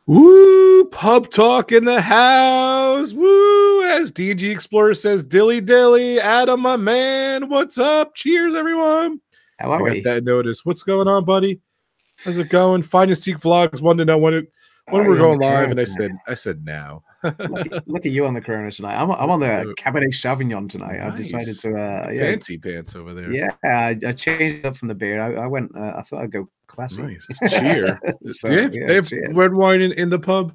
Woo! Pub talk in the house. Woo! As DG Explorer says, dilly dilly. Adam, my man, what's up? Cheers, everyone. How are we? Got that notice. What's going on, buddy? How's it going? Find and Seek Vlogs wanted to know when we're going live, and I said now. look at you on the Corona tonight. I'm on the Cabernet Sauvignon tonight. Nice. I've decided to fancy pants over there. Yeah, I changed up from the beer. I went. I thought I'd go classy. Nice. Cheer. So, they have red wine in the pub.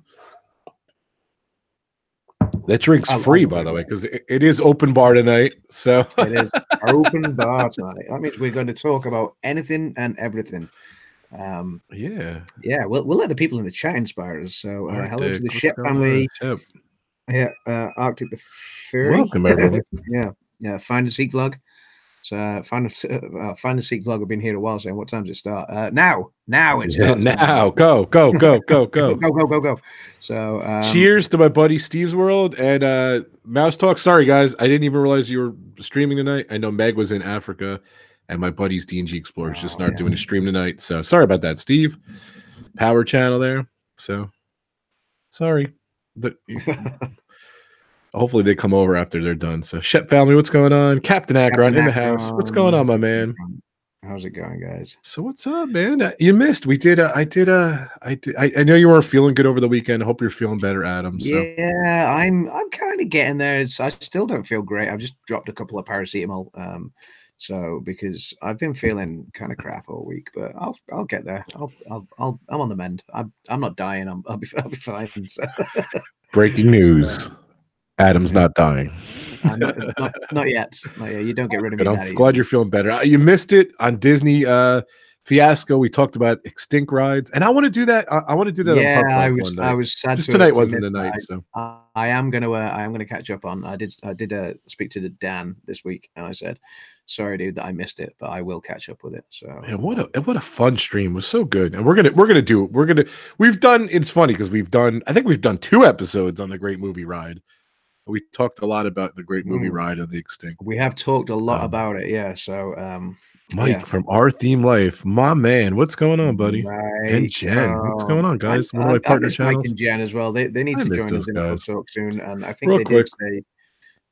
That drink's free, by the way, because it is open bar tonight. So it is open bar tonight. That means we're going to talk about anything and everything. Yeah. We'll let the people in the chat inspire us. So hello to the Shep family. Yeah, Arctic the Furry. Welcome, everyone. yeah. Find and Seek vlog. So Find and Seek vlog have been here a while, saying what time does it start? Now it's now. Go. Go. So cheers to my buddy Steve's World and Mouse Talk. Sorry guys, I didn't even realize you were streaming tonight. I know Meg was in Africa. And my buddy's D&G Explorers just not doing a stream tonight. So sorry about that, Steve. Power channel there. So sorry. Hopefully they come over after they're done. So Shep family, what's going on? Captain Akron in the house. What's going on, my man? How's it going, guys? So what's up, man? You missed. We did. I know you weren't feeling good over the weekend. I hope you're feeling better, Adam. So. Yeah, I'm kind of getting there. I still don't feel great. I've just dropped a couple of paracetamol. So because I've been feeling kind of crap all week, but I'll get there. I'm on the mend. I'm not dying. I'll be fine. So. Breaking news: Adam's not dying. Not yet. You don't get rid of me. I'm glad you're feeling better. You missed it on Disney Fiasco. We talked about extinct rides, and I want to do that. I want to do that. Yeah, I was sad. Just tonight wasn't the night, so I am gonna catch up on. I did speak to Dan this week, and I said, sorry, dude, that I missed it, but I will catch up with it. So man, what a fun stream. It was so good. And we've done, it's funny because I think we've done 2 episodes on the Great Movie Ride. We talked a lot about the Great Movie Ride of the Extinct. We have talked a lot about it, yeah. So Mike from Our Theme Life, my man, what's going on, buddy? Right. And Jen, what's going on, guys? One of my partner channels. Mike and Jen as well. They need to join us in a talk soon, and I think Real they quick. did say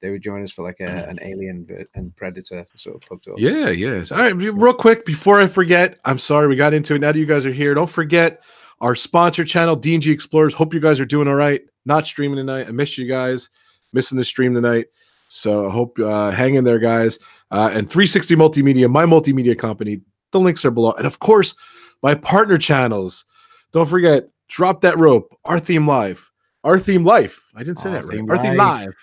they would join us for like an Alien and Predator sort of pub talk. Yeah, yes. All right, real quick before I forget, I'm sorry we got into it. Now that you guys are here, don't forget our sponsor channel, D&G Explorers. Hope you guys are doing all right. Not streaming tonight. I missed you guys. Missing the stream tonight. So I hope hang in there, guys. And 360 Multimedia, my multimedia company. The links are below. And of course, my partner channels. Don't forget, Drop That Rope, Our Theme Live. Our Theme Life. I didn't say that right. Our Theme Live.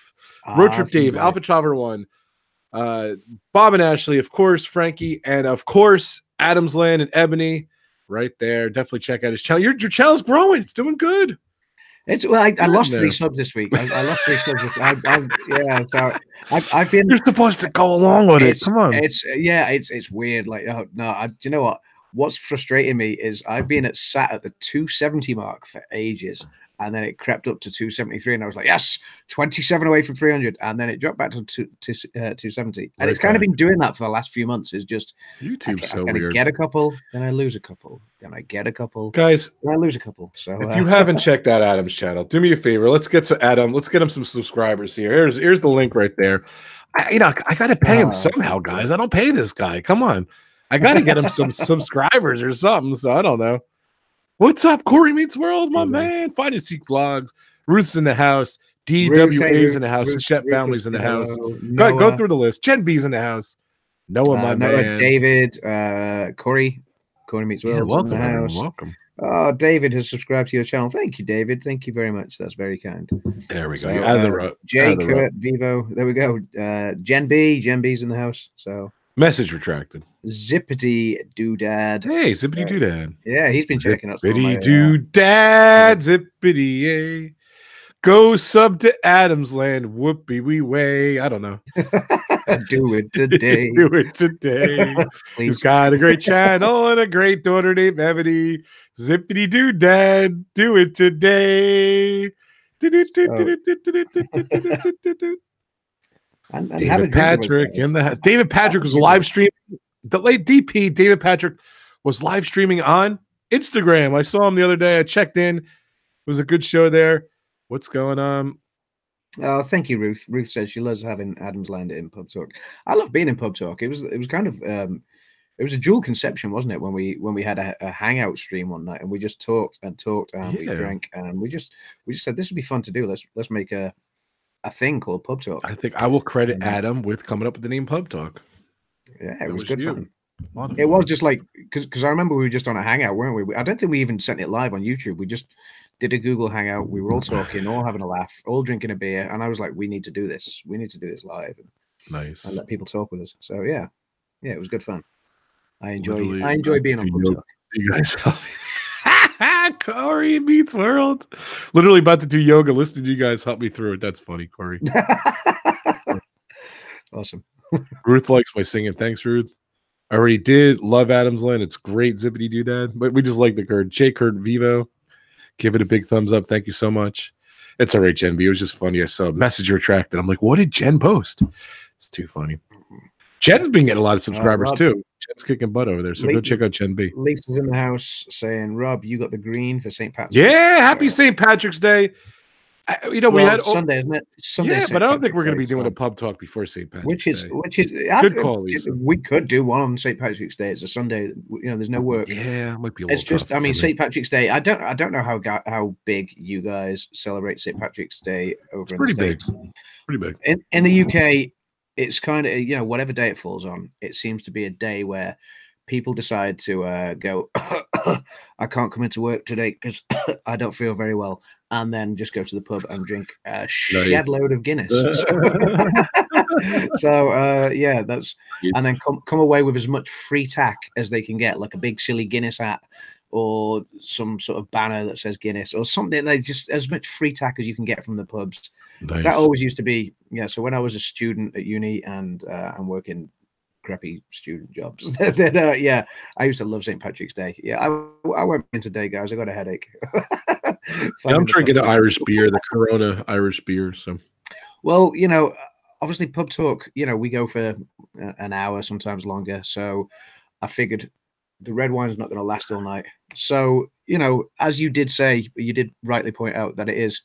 Road Trip Dave, Alpha Traveler 1, Bob and Ashley, of course, Frankie, and of course, AdamsLand and Ebony, right there. Definitely check out his channel. Your channel's growing. It's doing good. I lost 3 subs this week. I lost 3 subs. So I've been. You're supposed to go along with it. Come on. It's weird. Like, do you know what? What's frustrating me is I've been sat at the 270 mark for ages. And then it crept up to 273, and I was like, yes, 27 away from 300. And then it dropped back to 270. And it's kind of been doing that for the last few months. It's just YouTube's so weird. I get a couple, then I lose a couple, then I get a couple, guys. Then I lose a couple. So if you haven't checked out Adam's channel, do me a favor. Let's get to Adam. Let's get him some subscribers here. Here's the link right there. I got to pay him somehow, guys. I don't pay this guy. Come on, I got to get him some subscribers or something. So I don't know. What's up, Corey Meets World, my man? Find and Seek Vlogs. Ruth's in the house. DWA's in the house. The Shep family's in the house. Go through the list. Jen B's in the house. Noah, my man. David, Corey Meets World. Welcome, in the house. Welcome. Oh, David has subscribed to your channel. Thank you, David. Thank you very much. That's very kind. There we go. Out of the road. Jay, Kurt, Vivo. There we go. Jen B's in the house. So message retracted. Zippity Doodad. Hey, Zippity Doodad. Yeah, he's been checking out. Zippity Doodad, Zippity yay. Go sub to AdamsLand. Whoopie wee way. I don't know. Do it today. Do it today. He's got a great channel and a great daughter named Ebony. Zippity Doodad. Do it today. David Patrick in the house. David Patrick was live streaming. The late DP David Patrick was live streaming on Instagram. I saw him the other day. I checked in. It was a good show there. What's going on? Oh, thank you, Ruth. Ruth says she loves having AdamsLand in Pub Talk. I love being in Pub Talk. It was kind of it was a dual conception, wasn't it? When we had a hangout stream one night and we just talked and we drank and we just said this would be fun to do. Let's make a thing called Pub Talk. I think I will credit Adam with coming up with the name Pub Talk. Yeah, it was good fun. It was just like because I remember we were just on a hangout, weren't we? I don't think we even sent it live on YouTube. We just did a Google hangout. We were all talking, all having a laugh, all drinking a beer, and I was like, "We need to do this. We need to do this live." Nice. And let people talk with us. So yeah, it was good fun. I enjoy being on Pub Talk. You guys help me. Corey meets world. Literally about to do yoga. Listening to you guys help me through it. That's funny, Corey. Awesome. Ruth likes my singing. Thanks, Ruth. I already did. Love Adamsland. It's great. Zippity Doodad. But we just like the Kurt. J. Kurt Vivo. Give it a big thumbs up. Thank you so much. It's all right, Jen B. It was just funny. I saw a message retracted. I'm like, what did Jen post? It's too funny. Jen's been getting a lot of subscribers too. Jen's kicking butt over there. So go check out Jen B. Lisa's in the house saying, Rob, you got the green for St. Patrick's. Yeah, happy St. Patrick's Day. We had Sunday, isn't it? Sunday, yeah, but I don't think we're going to be doing a pub talk before St. Patrick's Day. Which is good call, Lisa. We could do one on St. Patrick's Day. It's a Sunday. There's no work. Yeah, it might be a little. It's just, I mean, St. Patrick's Day. I don't know how big you guys celebrate St. Patrick's Day over in the States. Pretty big. In the UK, it's kind of whatever day it falls on. It seems to be a day where people decide to go. I can't come into work today because I don't feel very well, and then just go to the pub and drink a shed load of Guinness. Yeah, that's and then come away with as much free tack as they can get, like a big silly Guinness hat or some sort of banner that says Guinness or something. They just as much free tack as you can get from the pubs. Nice. That always used to be So when I was a student at uni and I'm working crappy student jobs, then I used to love St. Patrick's Day. Yeah, I went in today, guys. I got a headache. I'm drinking an Irish beer, the Corona Irish beer. So, well, obviously Pub Talk. We go for an hour, sometimes longer. So I figured the red wine's not going to last all night. So as you did say, you did rightly point out that it is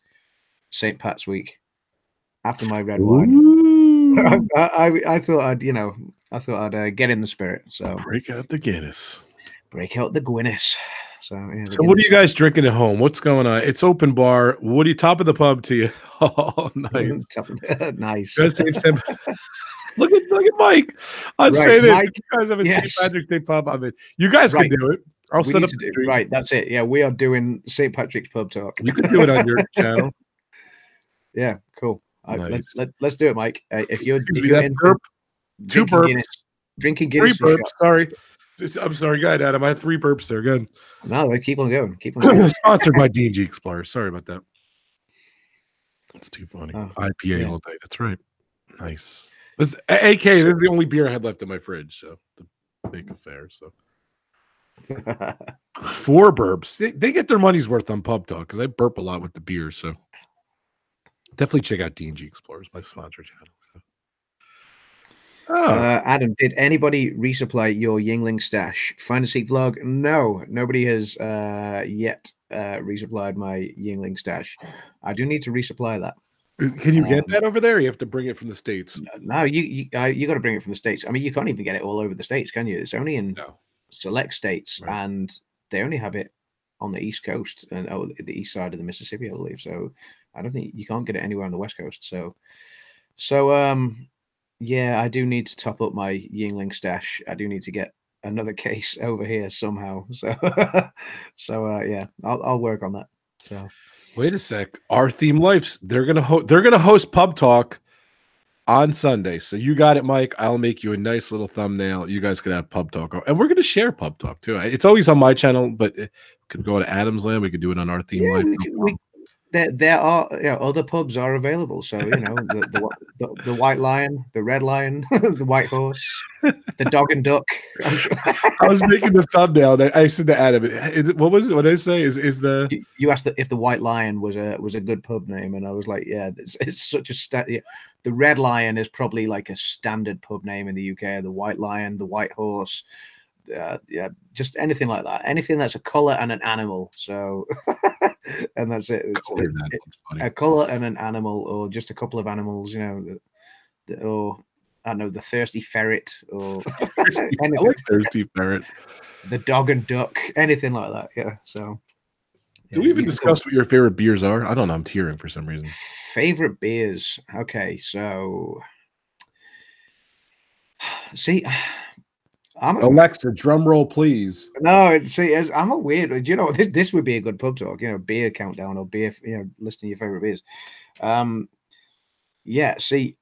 St. Pat's week. After my red wine, I thought I'd get in the spirit. So break out the Guinness. Break out the Guinness. So what are you guys drinking at home? What's going on? It's open bar. What are you top of the pub to you? Oh, nice. Nice. Look at Mike. I'd say that Mike, you guys have a St. Patrick's Day pub. I mean, you guys can do it. I'll set up right. That's it. Yeah, we are doing St. Patrick's Pub Talk. You can do it on your channel. Yeah, cool. Nice. Let's do it, Mike. If you're in two burps, drinking Guinness, 3 burps. Sorry, I'm sorry. Go ahead, Adam. I had 3 burps there. Good. No, keep on going. Keep on going. Sponsored by D&G Explorer. Sorry about that. It's too funny. IPA all day. That's right. Nice. This is the only beer I had left in my fridge. So the big affair. So 4 burps. They get their money's worth on Pub Talk because I burp a lot with the beer. So definitely check out D&G Explorers, my sponsor channel. So. Adam, did anybody resupply your Yingling stash? Find a seat vlog? No, nobody has yet resupplied my Yingling stash. I do need to resupply that. Can you get that over there? Or you have to bring it from the States. No, you got to bring it from the States. I mean, you can't even get it all over the States, can you? It's only in select states, and they only have it on the East Coast and the east side of the Mississippi, I believe. So I don't think you can't get it anywhere on the West Coast. So yeah, I do need to top up my Yingling stash. I do need to get another case over here somehow. So yeah, I'll work on that. So wait a sec. Our Theme Lifes, they're gonna host Pub Talk on Sunday. So you got it, Mike. I'll make you a nice little thumbnail. You guys can have Pub Talk, and we're gonna share Pub Talk too. It's always on my channel, but it could go to Adamsland. We could do it on our Theme Life. There are other pubs are available. So the White Lion, the Red Lion, the White Horse, the Dog and Duck. I was making the thumbnail. I said to Adam, "What was it? What did I say? Is the you asked if the White Lion was a good pub name?" And I was like, "Yeah, it's such a the Red Lion is probably like a standard pub name in the UK. The White Lion, the White Horse, yeah, just anything like that. Anything that's a color and an animal. So, and that's it. It's a color and an animal, or just a couple of animals. You know, or I don't know, the thirsty ferret, or I like thirsty ferret. The dog and duck, anything like that. Yeah. So. Do we even discuss what your favorite beers are? I don't know. I'm tearing for some reason. Favorite beers. Okay, so see, Alexa, drum roll, please. No, see, I'm a weird. Do you know this would be a good pub talk? You know, beer countdown or beer. You know, listing your favorite beers. Yeah. See,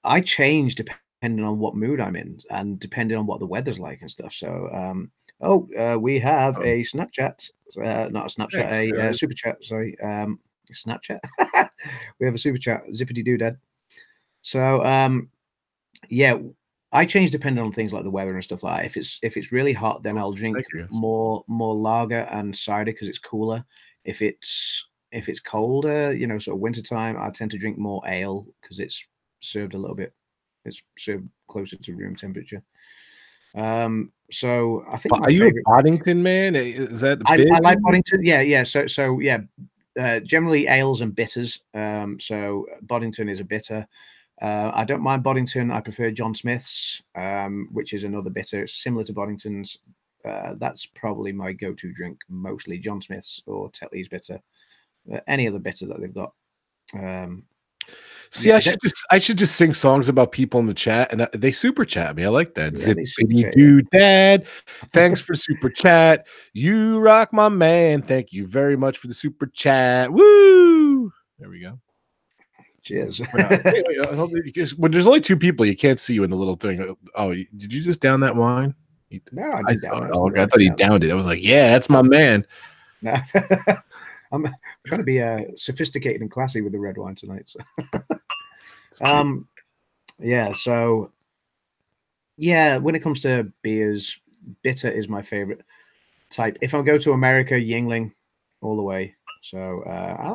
I change depending on what mood I'm in and depending on what the weather's like and stuff. So, we have a Snapchat. Not a Snapchat, Thanks, a super chat. Sorry, Snapchat. We have a super chat, zippity doo dad. So, yeah, I change depending on things like the weather and stuff like that. If it's really hot, then I'll drink more lager and cider because it's cooler. If it's colder, you know, sort of wintertime, I tend to drink more ale because it's served a little bit. It's served closer to room temperature. So I think are you a Boddington man? Is that big? I like Boddington. Yeah. So yeah, generally ales and bitters. So Boddington is a bitter. I don't mind Boddington. I prefer John Smith's, which is another bitter. It's similar to Boddington's. That's probably my go-to drink, mostly John Smith's or Tetley's bitter. Any other bitter that they've got. See, yeah, I should just sing songs about people in the chat, and they super chat me. I like that. Yeah, Zippity doo dad. Thanks for super chat. You rock, my man. Thank you very much for the super chat. Woo! There we go. Cheers. Wait, when there's only two people, you can't see you in the little thing. Oh, did you just down that wine? No, I didn't down it. Oh, okay. I thought he downed it. I was like, yeah, that's my man. No. I'm trying to be sophisticated and classy with the red wine tonight. So. Yeah. So, yeah, when it comes to beers, bitter is my favorite type. If I go to America, Yingling all the way. So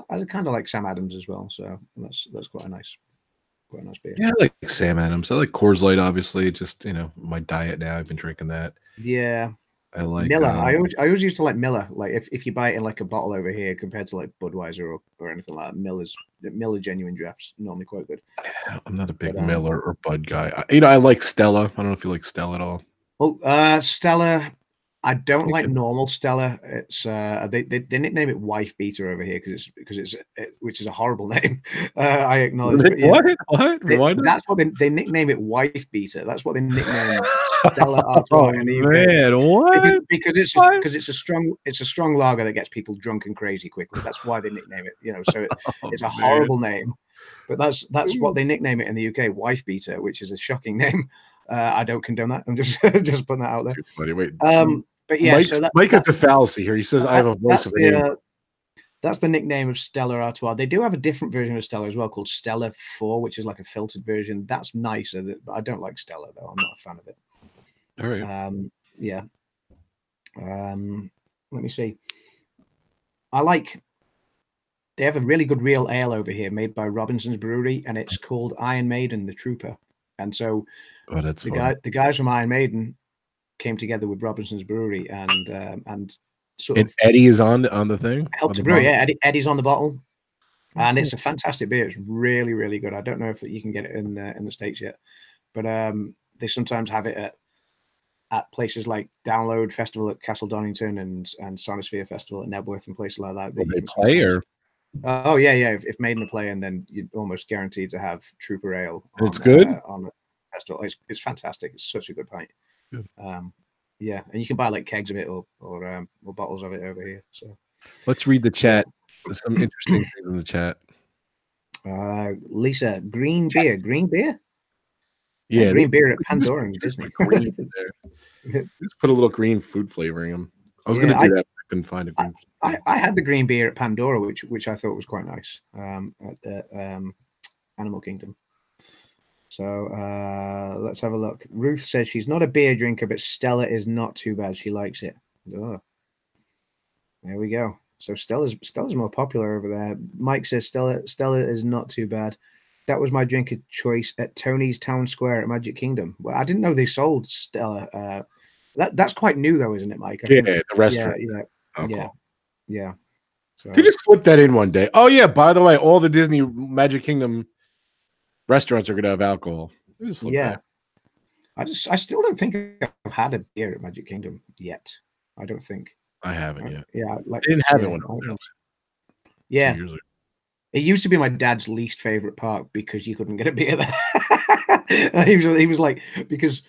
I kind of like Sam Adams as well. So that's quite a nice beer. Yeah, I like Sam Adams. I like Coors Light, obviously. Just, you know, my diet now. I've been drinking that. Yeah. I like Miller. I always used to like Miller. Like if you buy it in like a bottle over here compared to like Budweiser or anything like that, Miller genuine drafts normally quite good. Yeah, I'm not a big Miller or Bud guy. I like Stella. I don't know if you like Stella at all. Well, Stella, I don't like normal Stella. It's they nickname it Wife Beater over here because it's which is a horrible name. I acknowledge. But, yeah, what? That's what they nickname it, Wife Beater. That's what they nickname Stella Artois in the UK. Man, what? Because it's a strong lager that gets people drunk and crazy quickly. That's why they nickname it. You know, so it's a horrible name. But that's what they nickname it in the UK, Wife Beater, which is a shocking name. I don't condone that. I'm just putting that out there. Too funny. Wait. But yeah, Mike is a fallacy here. He says I have a voice of a that's the nickname of Stella Artois. They do have a different version of Stella as well called Stella 4, which is like a filtered version. That's nicer. But I don't like Stella though. I'm not a fan of it. All right. Yeah. Let me see. They have a really good real ale over here made by Robinson's Brewery, and it's called Iron Maiden the Trooper. And so the guys from Iron Maiden came together with Robinson's Brewery and sort of Eddie is on the thing. Helped to brew, yeah. Eddie's on the bottle, and it's a fantastic beer. It's really, really good. I don't know if you can get it in the States yet, but they sometimes have it at places like Download Festival at Castle Donington and Sonosphere Festival at Nebworth and places like that. Will they play or? Oh yeah. If Maiden are playing, then you're almost guaranteed to have Trooper Ale. It's good on the festival. It's fantastic. It's such a good pint. Good. Yeah, and you can buy like kegs of it or bottles of it over here. So let's read the chat. There's some interesting things in the chat. Lisa, green beer. Yeah, green beer at Pandora in Disney. Just put a little green food flavor in them. I was going to do that, but I couldn't find a green. I had the green beer at Pandora, which I thought was quite nice. At Animal Kingdom. So let's have a look. Ruth says she's not a beer drinker, but Stella is not too bad. She likes it. Oh. There we go. So Stella's more popular over there. Mike says Stella is not too bad. That was my drink of choice at Tony's Town Square at Magic Kingdom. Well, I didn't know they sold Stella That's quite new though, isn't it, Mike? I Yeah, think, the restaurant. yeah, Oh, yeah, cool. yeah. So They just slip that in one day. Oh yeah, by the way, all the Disney Magic Kingdom restaurants are gonna have alcohol. They just slip yeah, that. I still don't think I've had a beer at Magic Kingdom yet. I don't think. I haven't yet. Yeah, like They didn't have it yeah, when I was there yeah. 2 years ago. It used to be my dad's least favorite park because you couldn't get a beer there. he was like because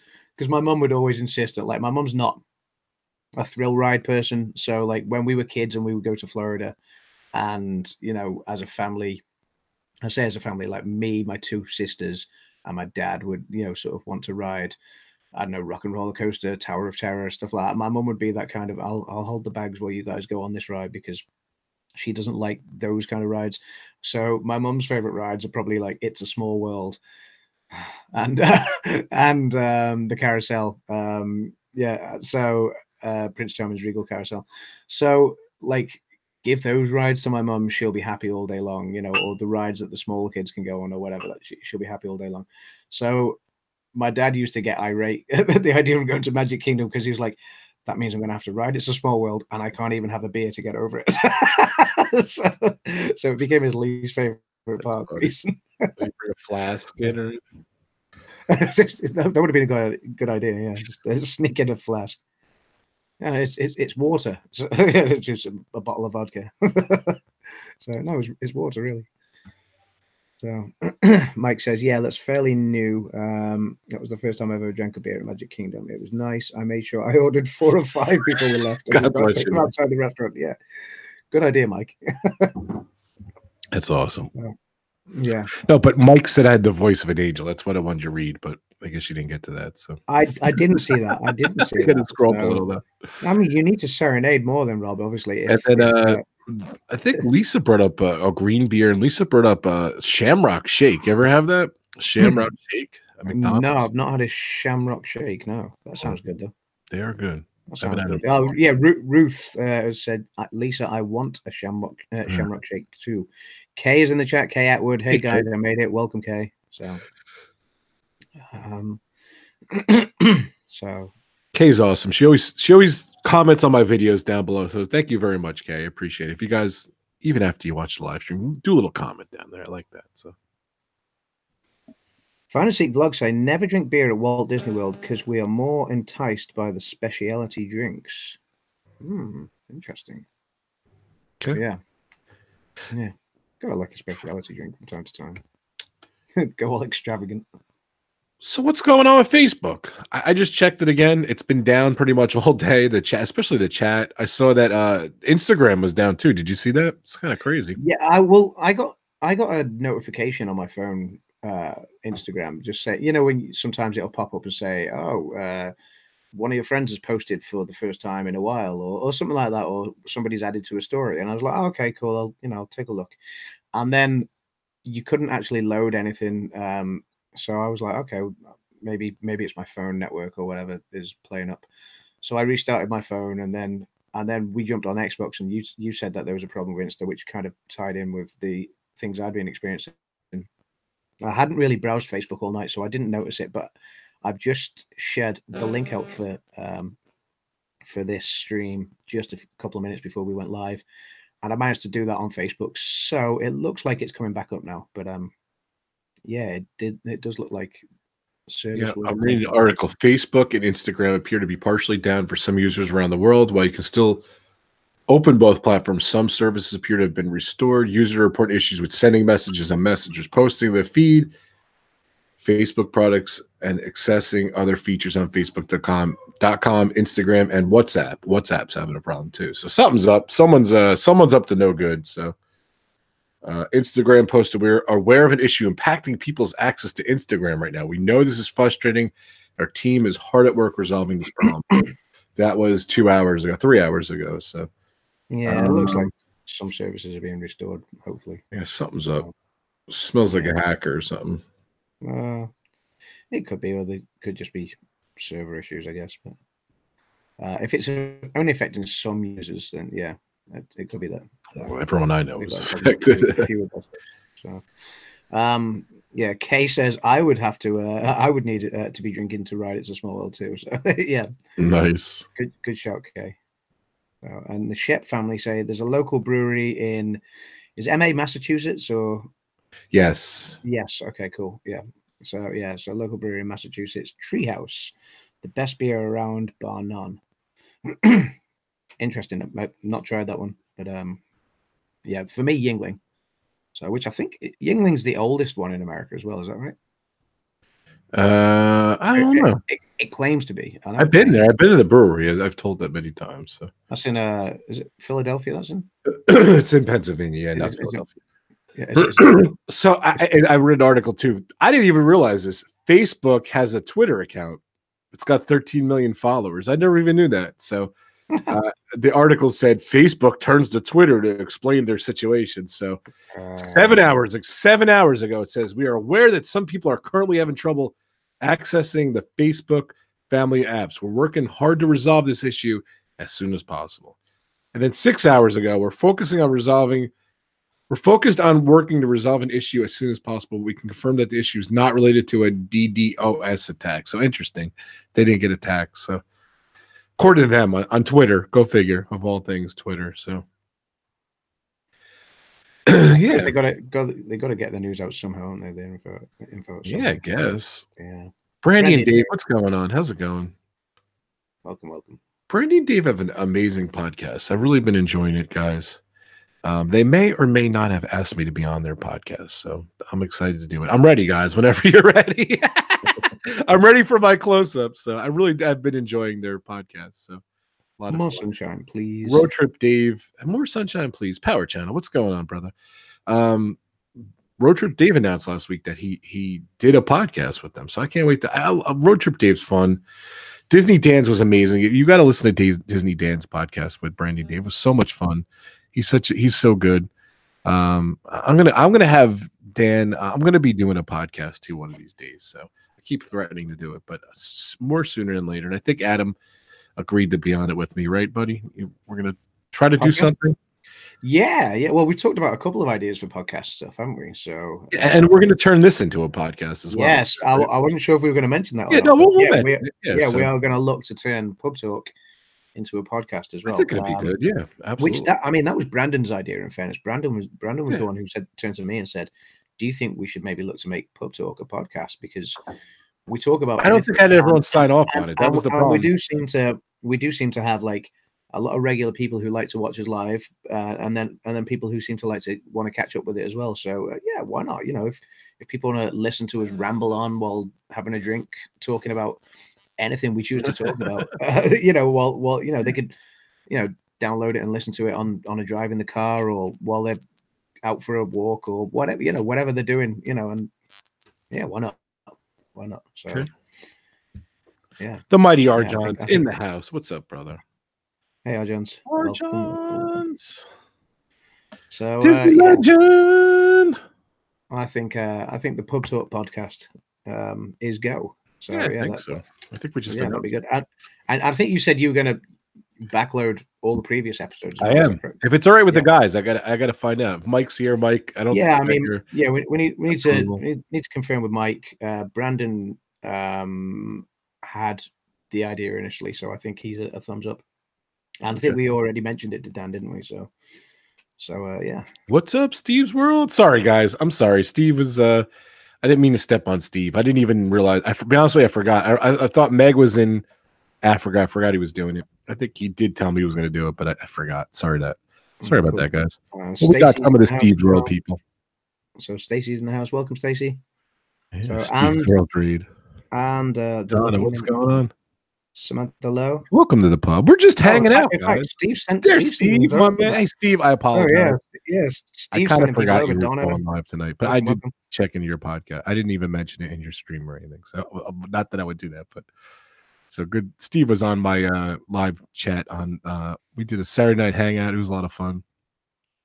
my mum would always insist that like my mum's not a thrill ride person. So like when we were kids and we would go to Florida, and you know, as a family, I say as a family, like me, my two sisters, and my dad would, you know, sort of want to ride, I don't know, Rock and Roller Coaster, Tower of Terror, stuff like that. My mum would be that kind of, I'll hold the bags while you guys go on this ride because she doesn't like those kind of rides. So my mum's favorite rides are probably like It's a Small World and the carousel. Yeah, so Prince Charming's Regal Carousel. So like give those rides to my mum, she'll be happy all day long, you know, or the rides that the smaller kids can go on or whatever, that she'll be happy all day long. So my dad used to get irate at the idea of going to Magic Kingdom because he was like, that means I'm going to have to ride It's a Small World and I can't even have a beer to get over it. so it became his least favorite park reason. Bring a flask in or That would have been a good idea. Yeah, just sneak in a flask. Yeah, it's water. So, it's just a bottle of vodka. So no, it's water really. So Mike says, yeah, that's fairly new. That was the first time I ever drank a beer at Magic Kingdom. It was nice. I made sure I ordered 4 or 5 before we left. God bless you. Outside the restaurant. Yeah, good idea, Mike. That's awesome. Yeah. No, but Mike said I had the voice of an angel. That's what I wanted you to read, but I guess you didn't get to that. So I didn't see that. I didn't see I got to that. scroll up a little bit. I mean, you need to serenade more than Rob, obviously. And then I think Lisa brought up a green beer, and Lisa brought up Shamrock Shake. You ever have that Shamrock Shake at McDonald's? No, I've not had a Shamrock Shake. No, that sounds good though. They are good. That sounds good. Oh yeah, Ruth has said, Lisa, I want a Shamrock Shake too. Kay is in the chat. Kay Atwood. Hey guys, I made it. Welcome, Kay. So, so Kay's awesome. She always comments on my videos down below. So thank you very much, Kay. I appreciate it. If you guys, even after you watch the live stream, do a little comment down there. I like that. So Fantasy Vlog say never drink beer at Walt Disney World because we are more enticed by the specialty drinks. Interesting. Okay. So, yeah. Gotta like a specialty drink from time to time. Go all extravagant. So what's going on with Facebook? I just checked it again. It's been down pretty much all day. The chat, especially the chat. I saw that Instagram was down too. Did you see that? It's kind of crazy. Yeah, I got a notification on my phone, Instagram, just say, you know, when sometimes it'll pop up and say, oh, one of your friends has posted for the first time in a while, or something like that, or somebody's added to a story. And I was like, oh, okay, cool. I'll take a look. And then you couldn't actually load anything. So I was like, okay, maybe it's my phone network or whatever is playing up. So I restarted my phone, and then we jumped on Xbox, and you said that there was a problem with Insta, which kind of tied in with the things I'd been experiencing. I hadn't really browsed Facebook all night, so I didn't notice it, but I've just shared the link out for this stream just a couple of minutes before we went live, and I managed to do that on Facebook. So it looks like it's coming back up now, but yeah, it does look like service. Yeah, I'm reading the article. Facebook and Instagram appear to be partially down for some users around the world. While you can still open both platforms, some services appear to have been restored. Users report issues with sending messages and messengers, posting the feed, Facebook products, and accessing other features on Facebook.com, Instagram, and WhatsApp. WhatsApp's having a problem too. So something's up. Someone's up to no good. So Instagram posted, we're aware of an issue impacting people's access to Instagram right now. We know this is frustrating. Our team is hard at work resolving this problem. That was 3 hours ago. So yeah, it looks like some services are being restored, hopefully. Yeah, something's up. Smells like a hacker or something. It could be, or they could just be server issues, I guess. But if it's only affecting some users, then yeah, it could be that. Well, everyone I know is affected. So, Yeah, Kay says I would have to. I would need to be drinking to ride It's a Small World too. So yeah, Nice. good shout, Kay. And the Shep family say there's a local brewery in MA, Massachusetts, or Yes. yes, okay, cool, yeah. So yeah, so local brewery in Massachusetts, Treehouse, the best beer around, bar none. Interesting. I've not tried that one, but yeah, for me, Yingling. So, which I think Yingling's the oldest one in America as well. Is that right? I don't know. It claims to be. I've been there. I've been to the brewery. As I've told that many times. So that's in is it Philadelphia? That's in. It's in Pennsylvania, yeah, not Philadelphia. So I read an article too. I didn't even realize this. Facebook has a Twitter account. It's got 13 million followers. I never even knew that. So the article said Facebook turns to Twitter to explain their situation. So 7 hours ago, it says we are aware that some people are currently having trouble accessing the Facebook family apps. We're working hard to resolve this issue as soon as possible. And then 6 hours ago, we're focused on working to resolve an issue as soon as possible. We can confirm that the issue is not related to a DDoS attack. So interesting. They didn't get attacked. So according to them on Twitter, go figure, of all things, Twitter. So yeah, they got to get the news out somehow, aren't they? The info. Yeah, I guess. Yeah. Brandy and Dave, what's going on? How's it going? Welcome. Brandy and Dave have an amazing podcast. I've really been enjoying it, guys. They may or may not have asked me to be on their podcast, so I'm excited to do it. I'm ready, guys. Whenever you're ready, I'm ready for my close-up. So I've been enjoying their podcast. So a lot of more fun. sunshine, please. Road Trip Dave, more sunshine, please. Power Channel, what's going on, brother? Road Trip Dave announced last week that he did a podcast with them, so I can't wait to. Road Trip Dave's fun. Disney Dan's was amazing. You got to listen to Disney Dan's podcast with Brandy Dave. It was so much fun. He's so good. I'm gonna have Dan. I'm gonna be doing a podcast too one of these days. So I keep threatening to do it, but more sooner than later. And I think Adam agreed to be on it with me, right, buddy? We're gonna try to do something. Yeah. Well, we talked about a couple of ideas for podcast stuff, haven't we? So and we're gonna turn this into a podcast as well. Yes, I wasn't sure if we were going to mention that. Yeah, no, we are going to look to turn Pub Talk into a podcast as well. I think it'd be good. Yeah, absolutely. That was Brandon's idea. In fairness, Brandon was the one who turned to me and said, "Do you think we should maybe look to make Pub Talk a podcast? Because we talk about." I don't think I had everyone sign off on it. That was the problem. We do seem to have like a lot of regular people who like to watch us live, and then people who seem to want to catch up with it as well. So yeah, why not? You know, if people want to listen to us ramble on while having a drink, talking about anything we choose to talk about, while they could, download it and listen to it on a drive in the car or while they're out for a walk or whatever, whatever they're doing, and yeah, why not? So okay. Yeah, the mighty R. John's in the house. What's up, brother? Hey, R. John's. R. John's. So Disney legend. I think the Pub Talk podcast is go. So yeah, I think so. I think we just that'd be good. And I think you said you were going to backload all the previous episodes. I am. If it's all right with the guys, I got to find out. If Mike's here, Mike. I don't. Yeah, we need to confirm with Mike. Brandon had the idea initially, so I think he's a thumbs up. And I think we already mentioned it to Dan, didn't we? So yeah. What's up, Steve's World? Sorry, guys. I'm sorry. Steve was. I didn't mean to step on Steve. I didn't even realize. To be honest with you, I forgot. I thought Meg was in Africa. I forgot he was doing it. I think he did tell me he was going to do it, but I forgot. Sorry about that, guys. We got some of the Steve's World people. So Stacy's in the house. Welcome, Stacy. Yeah, Steve's World Reed. And Donna, what's going on? Samantha Lowe. Welcome to the pub. We're just hanging out, guys. Steve, my man. Hey, Steve, I apologize. Yes. I kind of forgot you were going live tonight, but I did check into your podcast. I didn't even mention it in your stream or anything. So not that I would do that, but so good. Steve was on my live chat on. We did a Saturday night hangout. It was a lot of fun.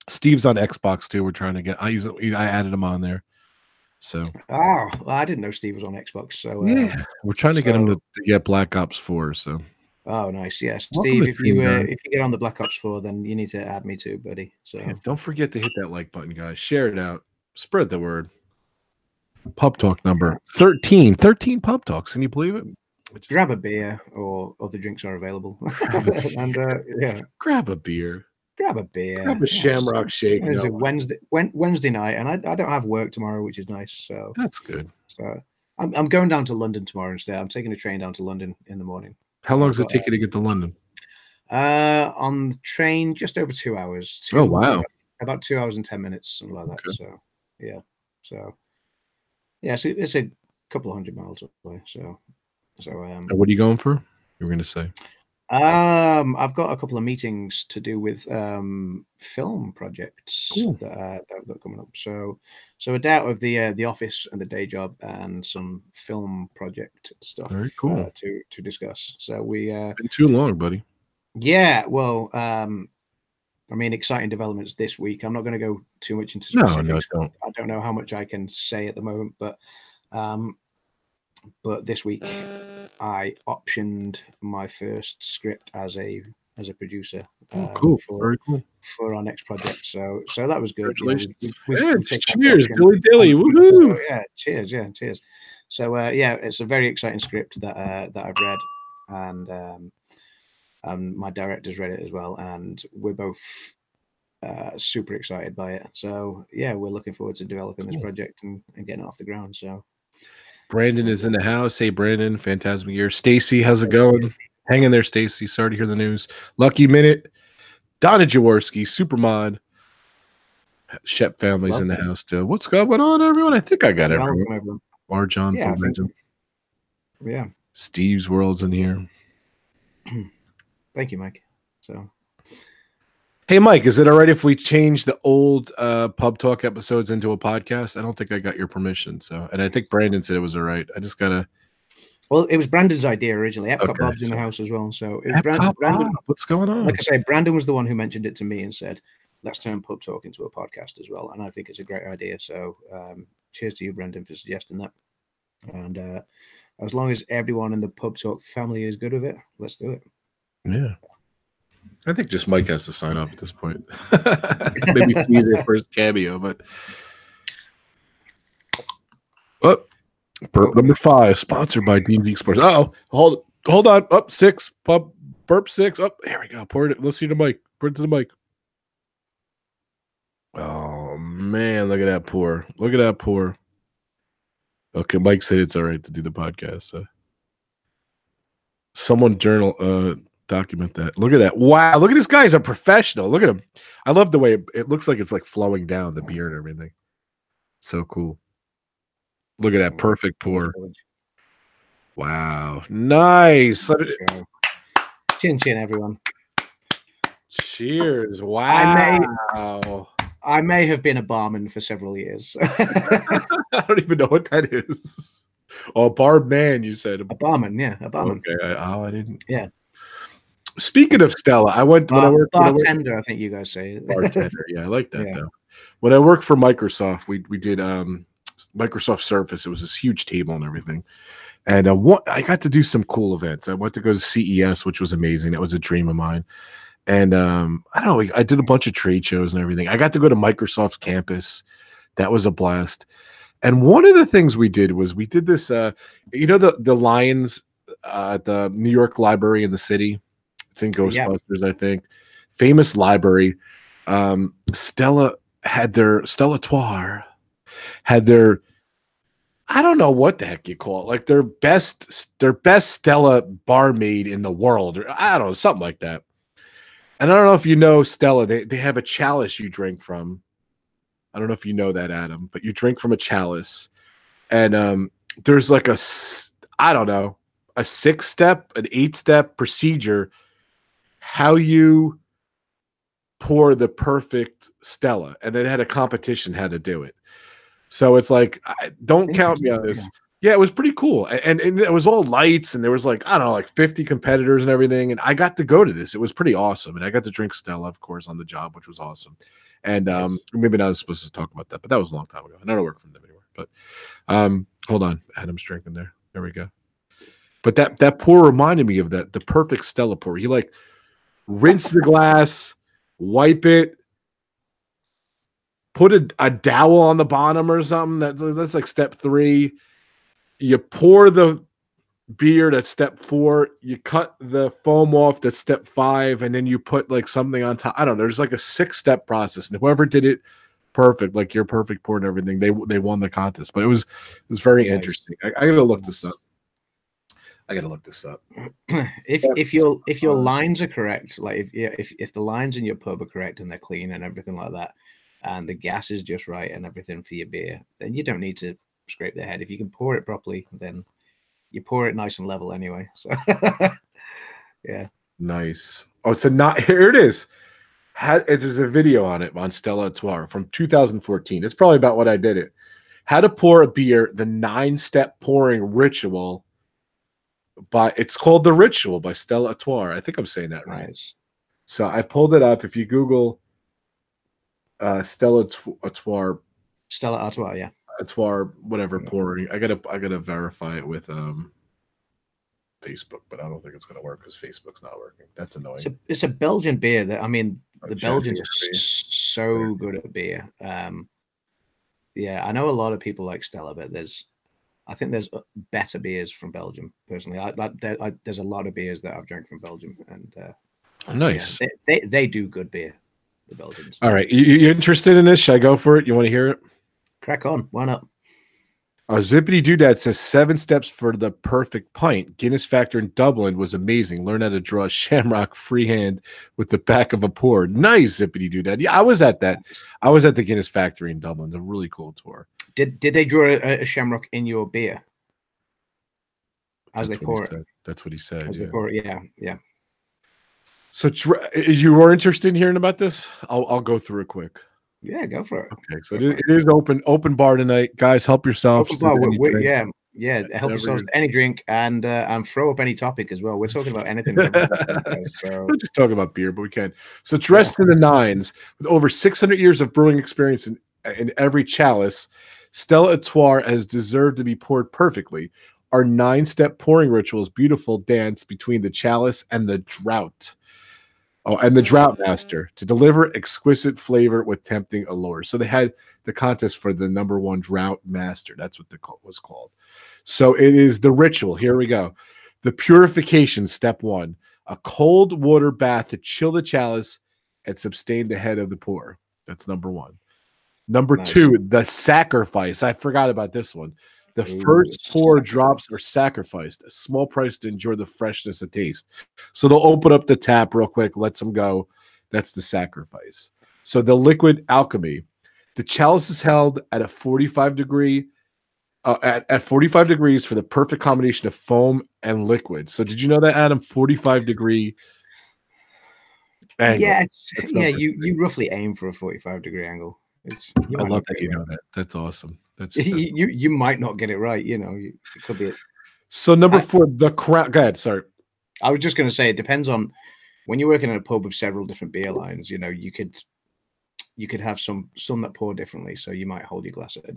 Steve's on Xbox too. We're trying to get. I added him on there. So I didn't know Steve was on Xbox. So yeah, we're trying to get him to get Black Ops 4. So nice, yes, Steve. If you get on the Black Ops 4, then you need to add me too, buddy. So don't forget to hit that like button, guys. Share it out. Spread the word. Pub Talk number 13. 13 Pub Talks. Can you believe it? Grab a beer, or other drinks are available. And yeah, grab a beer. Grab a beer. Grab a Shamrock Shake. It's a Wednesday night, and I don't have work tomorrow, which is nice. So that's good. So I'm going down to London tomorrow instead. I'm taking a train down to London in the morning. How long does it take you to get to London? On the train, just over 2 hours. Oh wow! About 2 hours and 10 minutes, something like that. Okay. So it's a couple of 100 miles away. So what are you going for? You were going to say. I've got a couple of meetings to do with film projects that I've got coming up. So a day out of the office and the day job, and some film project stuff. Very cool. To discuss. So we been too long, buddy. Yeah, well, I mean, exciting developments this week. I'm not going to go too much into specifics. No, I don't know how much I can say at the moment, but this week I optioned my first script as a producer. Cool. Very cool. For our next project. So that was good. Congratulations. Cheers, dilly dilly. Woohoo. So, yeah, cheers. Yeah, cheers. So it's a very exciting script that I've read, and my director's read it as well, and we're both super excited by it. So yeah, we're looking forward to developing this project and getting it off the ground. So Brandon is in the house. Hey, Brandon, fantastic year. Stacy, how's it going? Hang in there, Stacy. Sorry to hear the news. Lucky Minute, Donna Jaworski, Supermod. Shep family's in the house too. What's going on, everyone? I think I got everyone. Arjon from Legend. Yeah. Steve's World's in here. Thank you, Mike. So, hey, Mike, is it all right if we change the old Pub Talk episodes into a podcast? I don't think I got your permission. So, and I think Brandon said it was all right. I just gotta. Well, it was Brandon's idea originally. Epcot Bob's in the house as well. So it was Brandon. What's going on? Like I say, Brandon was the one who mentioned it to me and said, "Let's turn Pub Talk into a podcast as well." And I think it's a great idea. So, cheers to you, Brandon, for suggesting that. And as long as everyone in the Pub Talk family is good with it, let's do it. Yeah. I think just Mike has to sign off at this point. Maybe Caesar for his cameo, but burp number 5, sponsored by D&G Explorers. Hold on. Up 6, pub burp 6. Up there we go. Pour it. Let's see the mic. Pour it to the mic. Oh man, look at that pour. Look at that pour. Okay, Mike said it's all right to do the podcast. So. Someone document that. Look at that. Wow. Look at this guy. He's a professional. Look at him. I love the way it looks like it's like flowing down the beer and everything. So cool. Look at that perfect pour. Wow. Nice. Chin chin, everyone. Cheers. Wow. I may have been a barman for several years. I don't even know what that is. Oh, barman, you said. A barman, yeah. A barman. Okay. I didn't. Yeah. Speaking of Stella, I went when I worked bartender. I think you guys say bartender. Yeah, I like that though. When I worked for Microsoft, we did Microsoft Surface. It was this huge table and everything, and I got to do some cool events. I went to go to CES, which was amazing. It was a dream of mine, and I don't know. I did a bunch of trade shows and everything. I got to go to Microsoft's campus. That was a blast. And one of the things we did was we did this. The lions at the New York Library in the city. It's in Ghostbusters, I think. Famous library. Stella Toire had their, I don't know what the heck you call it, like their best Stella barmaid in the world, or I don't know, something like that. And I don't know if you know Stella, they have a chalice you drink from. I don't know if you know that, Adam, but you drink from a chalice, and there's like a 6-step, an 8-step procedure how you pour the perfect Stella, and then had a competition how to do it. So it's like, don't count me on this. Yeah, it was pretty cool, and it was all lights, and there was like, I don't know, like 50 competitors and everything, and I got to go to this. It was pretty awesome, and I got to drink Stella, of course, on the job, which was awesome. And maybe not supposed to talk about that, but that was a long time ago, and I don't work for them anymore. But hold on, Adam's drinking there. There we go. But that pour reminded me of the perfect Stella pour. He like rinse the glass, wipe it, put a dowel on the bottom or something. That's like step 3. You pour the beer, that's step 4. You cut the foam off, that's step 5, and then you put like something on top. I don't know. There's like a 6-step process, and whoever did it perfect, like your perfect pour and everything, they won the contest. But it was very interesting. I gotta look this up. If your lines are correct, like if the lines in your pub are correct and they're clean and everything like that, and the gas is just right and everything for your beer, then you don't need to scrape the head. If you can pour it properly, then you pour it nice and level anyway. So yeah, nice. Oh, it's not here. It is. There's a video on it on Stella Artois from 2014. It's probably about what I did it. How to pour a beer, the 9-step pouring ritual. It's called The Ritual by Stella Artois. I think I'm saying that right. Nice. So I pulled it up. If you Google Stella Artois, yeah. Artois, whatever pouring. I gotta verify it with Facebook, but I don't think it's gonna work because Facebook's not working. That's annoying. It's a Belgian beer that the Belgians are so good at beer. Yeah, I know a lot of people like Stella, but I think there's better beers from Belgium. Personally, there's a lot of beers that I've drank from Belgium, and nice. Yeah, they do good beer, the Belgians. All right, you interested in this? Should I go for it? You want to hear it? Crack on. Why not? Zippity Doodad says 7 steps for the perfect pint. Guinness Factor in Dublin was amazing. Learn how to draw a shamrock freehand with the back of a pour. Nice, Zippity Doodad. Yeah, I was at that. I was at the Guinness Factory in Dublin. It's a really cool tour. Did they draw a shamrock in your beer as they pour it? That's what he said. As they pour it, yeah. So you were interested in hearing about this? I'll go through it quick. Yeah, go for it. Okay, so it is open bar tonight, guys. Help yourselves. Help yourselves to any drink and throw up any topic as well. We're talking about anything. So. We're just talking about beer, but we can. So dressed in the 9s with over 600 years of brewing experience in every chalice, Stella Artois has deserved to be poured perfectly. Our 9-step pouring ritual is beautiful dance between the chalice and the draught. Oh, and the Drought Master to deliver exquisite flavor with tempting allure. So they had the contest for the #1 Drought Master. That's what was called. So it is the ritual. Here we go. The purification, step 1. A cold water bath to chill the chalice and sustain the head of the pour. That's number 1. Number 2, the sacrifice. I forgot about this one. The first 4 drops are sacrificed, a small price to enjoy the freshness of taste. So they'll open up the tap real quick, lets them go. That's the sacrifice. So the liquid alchemy. The chalice is held at a 45 degree, at 45 degrees for the perfect combination of foam and liquid. So did you know that, Adam? 45 degree angle. Yeah, you roughly aim for a 45 degree angle. I love that you know that. That's awesome. That's you might not get it right. You know, it could be. So number 4, the crown. Go ahead. Sorry, I was just going to say it depends on when you're working in a pub with several different beer lines. You know, you could have some that pour differently. So you might hold your glass at a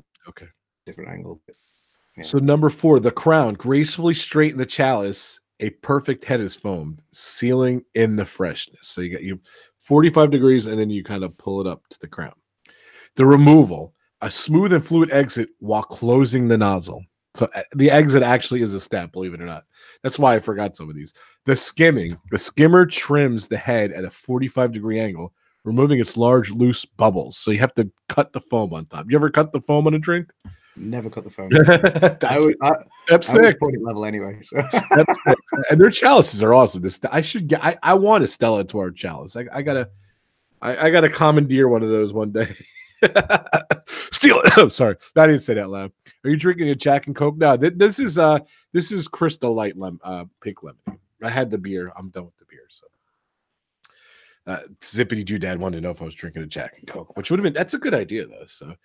different angle. Yeah. So number 4, the crown gracefully straighten the chalice. A perfect head is foamed, sealing in the freshness. So you got 45 degrees, and then you kind of pull it up to the crown. The removal, a smooth and fluid exit while closing the nozzle. So the exit actually is a step, believe it or not. That's why I forgot some of these. The skimming, the skimmer trims the head at a 45 degree angle, removing its large loose bubbles. So you have to cut the foam on top. You ever cut the foam on a drink? Never cut the foam. Step 6. I would put it level anyway. So. Step 6. And their chalices are awesome. I want a Stella Artois chalice. I gotta commandeer one of those one day. Steal it. I'm sorry, I didn't say that loud. Are you drinking a Jack and Coke? No, this is Crystal Light pink lemon. I had the beer. I'm done with the beer. So Zippity Doodad wanted to know if I was drinking a Jack and Coke, which would have been. That's a good idea though. So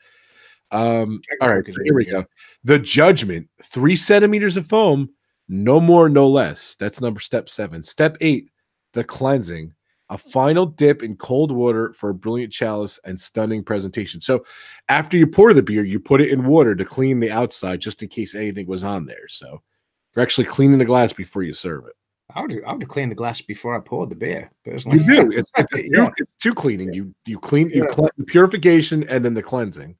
all right, here we go. The judgment: 3 centimeters of foam, no more, no less. That's step 7. Step 8: the cleansing. A final dip in cold water for a brilliant chalice and stunning presentation. So after you pour the beer, you put it in water to clean the outside just in case anything was on there. So you're actually cleaning the glass before you serve it. I would clean the glass before I poured the beer. Personally, You do. yeah, It's two cleaning. You clean yeah. the purification and then the cleansing.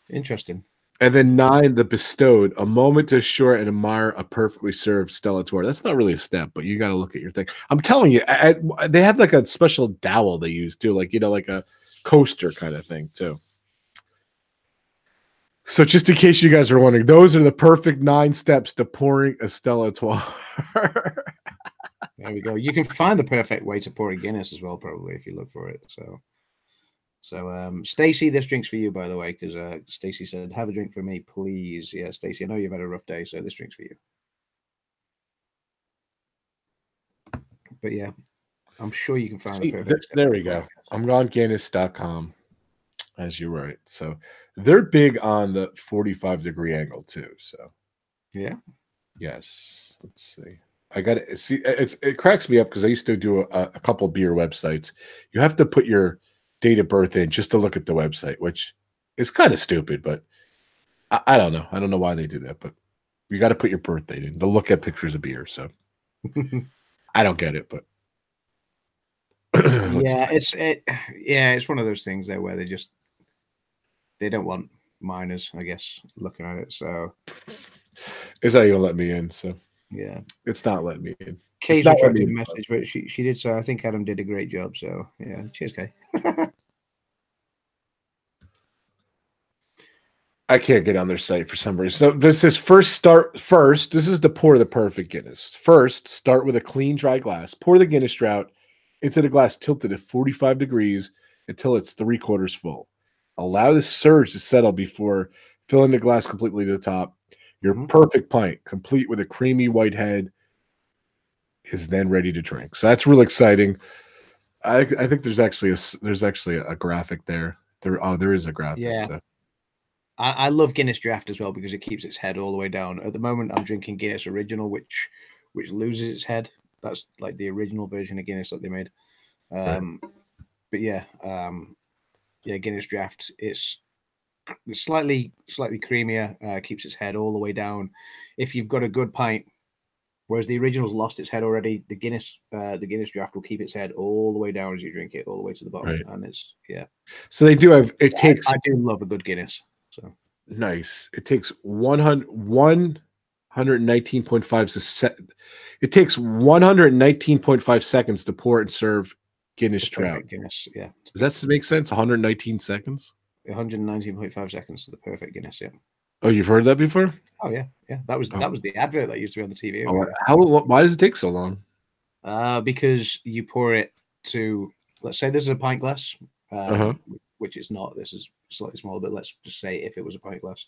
Interesting. And then 9, the bestowed, a moment to assure and admire a perfectly served stellator. That's not really a step, but you got to look at your thing. I'm telling you, they had like a special dowel they use too, like like a coaster kind of thing too. So just in case you guys are wondering, those are the perfect 9 steps to pouring a stellator. There we go. You can find the perfect way to pour a Guinness as well, probably, if you look for it. So Stacey, this drink's for you, by the way, because Stacey said, "Have a drink for me, please." Yeah, Stacey, I know you've had a rough day, so this drink's for you. But yeah, I'm sure you can find the perfect. There we go. I'm on Guinness.com, as you're right. So they're big on the 45-degree angle too. So yeah, yes. Let's see. I got to see. It cracks me up because I used to do a couple beer websites. You have to put your date of birth in just to look at the website, which is kind of stupid, but I don't know. I don't know why they do that, but you got to put your birth date in to look at pictures of beer. So I don't get it, but yeah, it's one of those things there where they don't want minors, I guess, looking at it. So it's not even let me in. So yeah, it's not letting me in. Kay's tried to message, but she did so. I think Adam did a great job. So yeah, cheers, Kay. I can't get on their site for some reason. So this is first. This is to pour the perfect Guinness. First, start with a clean, dry glass. Pour the Guinness draught into the glass tilted at 45 degrees until it's 3/4 full. Allow the surge to settle before filling the glass completely to the top. Your perfect pint, complete with a creamy white head, is then ready to drink. So that's really exciting. I think there's actually a graphic there. There is a graphic. Yeah. So. I love Guinness Draft as well because it keeps its head all the way down. At the moment, I'm drinking Guinness Original, which loses its head. That's like the original version of Guinness that they made. Right. But yeah, Guinness Draft. It's slightly creamier. Keeps its head all the way down. If you've got a good pint, whereas the original's lost its head already, the Guinness Draft will keep its head all the way down as you drink it, all the way to the bottom, right. and it's So they do have. It takes. I do love a good Guinness. So nice. It takes 119.5 It takes 119.5 seconds to pour and serve Guinness Draft. Guinness, yeah. Does that make sense? 119 seconds. 119.5 seconds to the perfect Guinness. Yeah. Oh, you've heard that before? Oh yeah. That was the advert that used to be on the TV. Why does it take so long? Because you pour it to, let's say this is a pint glass, which it's not. This is slightly smaller, but let's just say if it was a pint glass,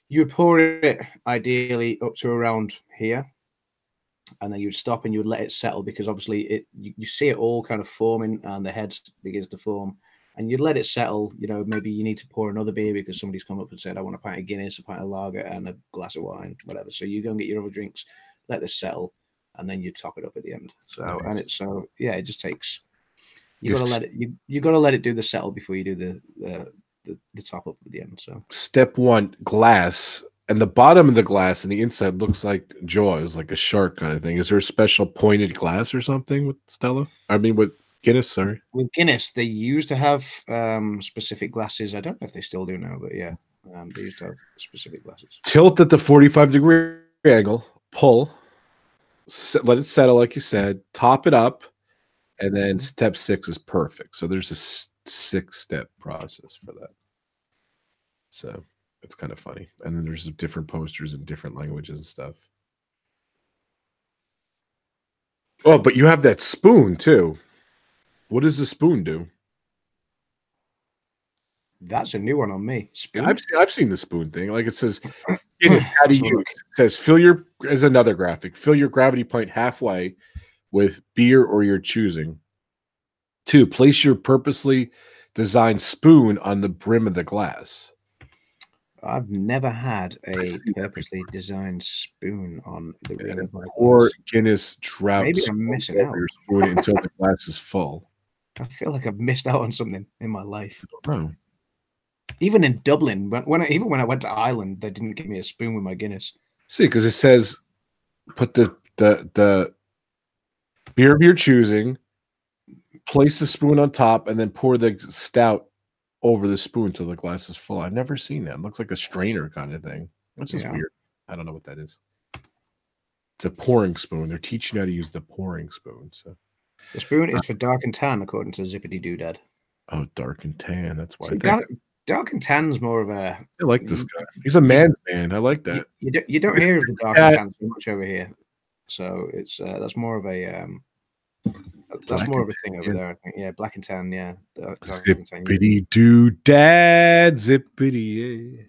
you would pour it ideally up to around here, and then you would stop and you would let it settle because obviously you see it all kind of forming and the head begins to form. And you'd let it settle. Maybe you need to pour another beer because somebody's come up and said, "I want a pint of Guinness, a pint of lager, and a glass of wine, whatever." So you go and get your other drinks, let this settle, and then you top it up at the end. So it just takes. You gotta let it. You gotta let it do the settle before you do the top up at the end. So step 1, glass, and the bottom of the glass and the inside looks like jaws, like a shark kind of thing. Is there a special pointed glass or something with Stella? I mean, with Guinness, sorry. With Guinness, they used to have specific glasses. I don't know if they still do now, but yeah, they used to have specific glasses. Tilt at the 45-degree angle, pull, let it settle, like you said, top it up, and then step 6 is perfect. So there's a 6-step process for that. So it's kind of funny. And then there's different posters in different languages and stuff. Oh, but you have that spoon too. What does the spoon do? That's a new one on me. Spoon? I've seen the spoon thing. Like it says, how to use. It says as another graphic. Fill your gravity point halfway with beer or your choosing. 2, place your purposely designed spoon on the brim of the glass. I've never had a purposely designed spoon on the rim of my glass. Or Guinness Draft. Maybe I'm missing out. Your spoon until the glass is full. I feel like I've missed out on something in my life. Oh. Even in Dublin, when I went to Ireland, they didn't give me a spoon with my Guinness. See, because it says put the the beer of your choosing, place the spoon on top, and then pour the stout over the spoon till the glass is full. I've never seen that. It looks like a strainer kind of thing. That's just weird. I don't know what that is. It's a pouring spoon. They're teaching you how to use the pouring spoon. So the spoon is for dark and tan, according to Zippity Doodad. Oh, dark and tan. That's why. See, dark and tan's more of a. I like this guy. He's a man's man. I like that. You don't hear of the dark and tan so much over here, so it's that's more of a that's more of a thing over there. I think. Yeah, black and tan. Yeah, zippity doodad, zippity.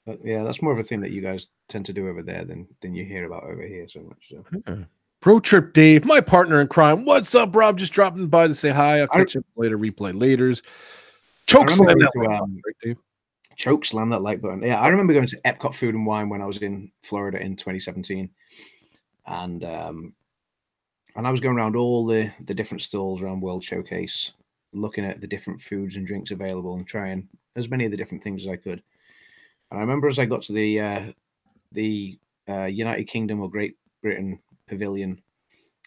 But yeah, that's more of a thing that you guys tend to do over there than you hear about over here so much. So. Yeah. Pro Trip Dave, my partner in crime. What's up, Rob? Just dropping by to say hi. I'll catch up later. Replay laters. Chokeslam Dave. Chokeslam that like button. Yeah, I remember going to Epcot Food and Wine when I was in Florida in 2017, and I was going around all the different stalls around World Showcase, looking at the different foods and drinks available and trying as many of the different things as I could. And I remember as I got to the United Kingdom or Great Britain pavilion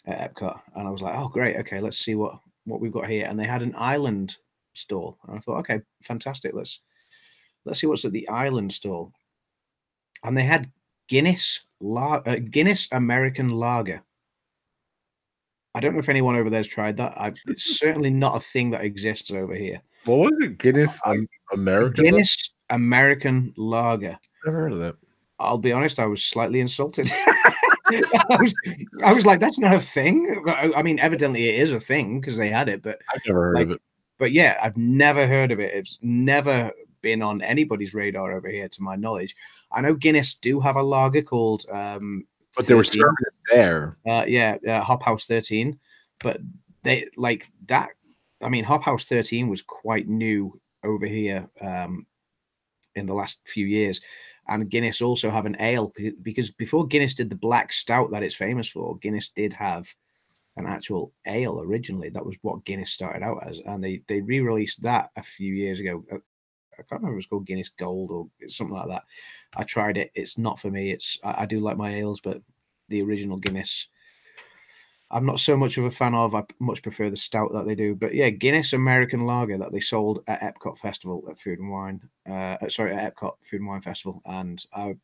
at Epcot, and I was like, oh great, okay, let's see what we've got here. And they had an island stall, and I thought, okay, fantastic, let's see what's at the island stall. And they had Guinness American Lager. I don't know if anyone over there's tried that. It's certainly not a thing that exists over here. What was it? Guinness American? Guinness American Lager. Never heard of that. I'll be honest, I was slightly insulted. I was like, that's not a thing. I mean, evidently it is a thing because they had it, but I've never heard of it. But yeah, I've never heard of it. It's never been on anybody's radar over here, to my knowledge. I know Guinness do have a lager called but they were serving it there. Hop House 13. But they like that. I mean, Hop House 13 was quite new over here in the last few years. And Guinness also have an ale, because before Guinness did the black stout that it's famous for, Guinness did have an actual ale originally. That was what Guinness started out as. And they re-released that a few years ago. I can't remember if it was called Guinness Gold or something like that. I tried it. It's not for me. I do like my ales, but the original Guinness, I'm not so much of a fan of. I much prefer the stout that they do. But yeah, Guinness American Lager that they sold at Epcot Festival at Food and Wine. At Epcot Food and Wine Festival, and I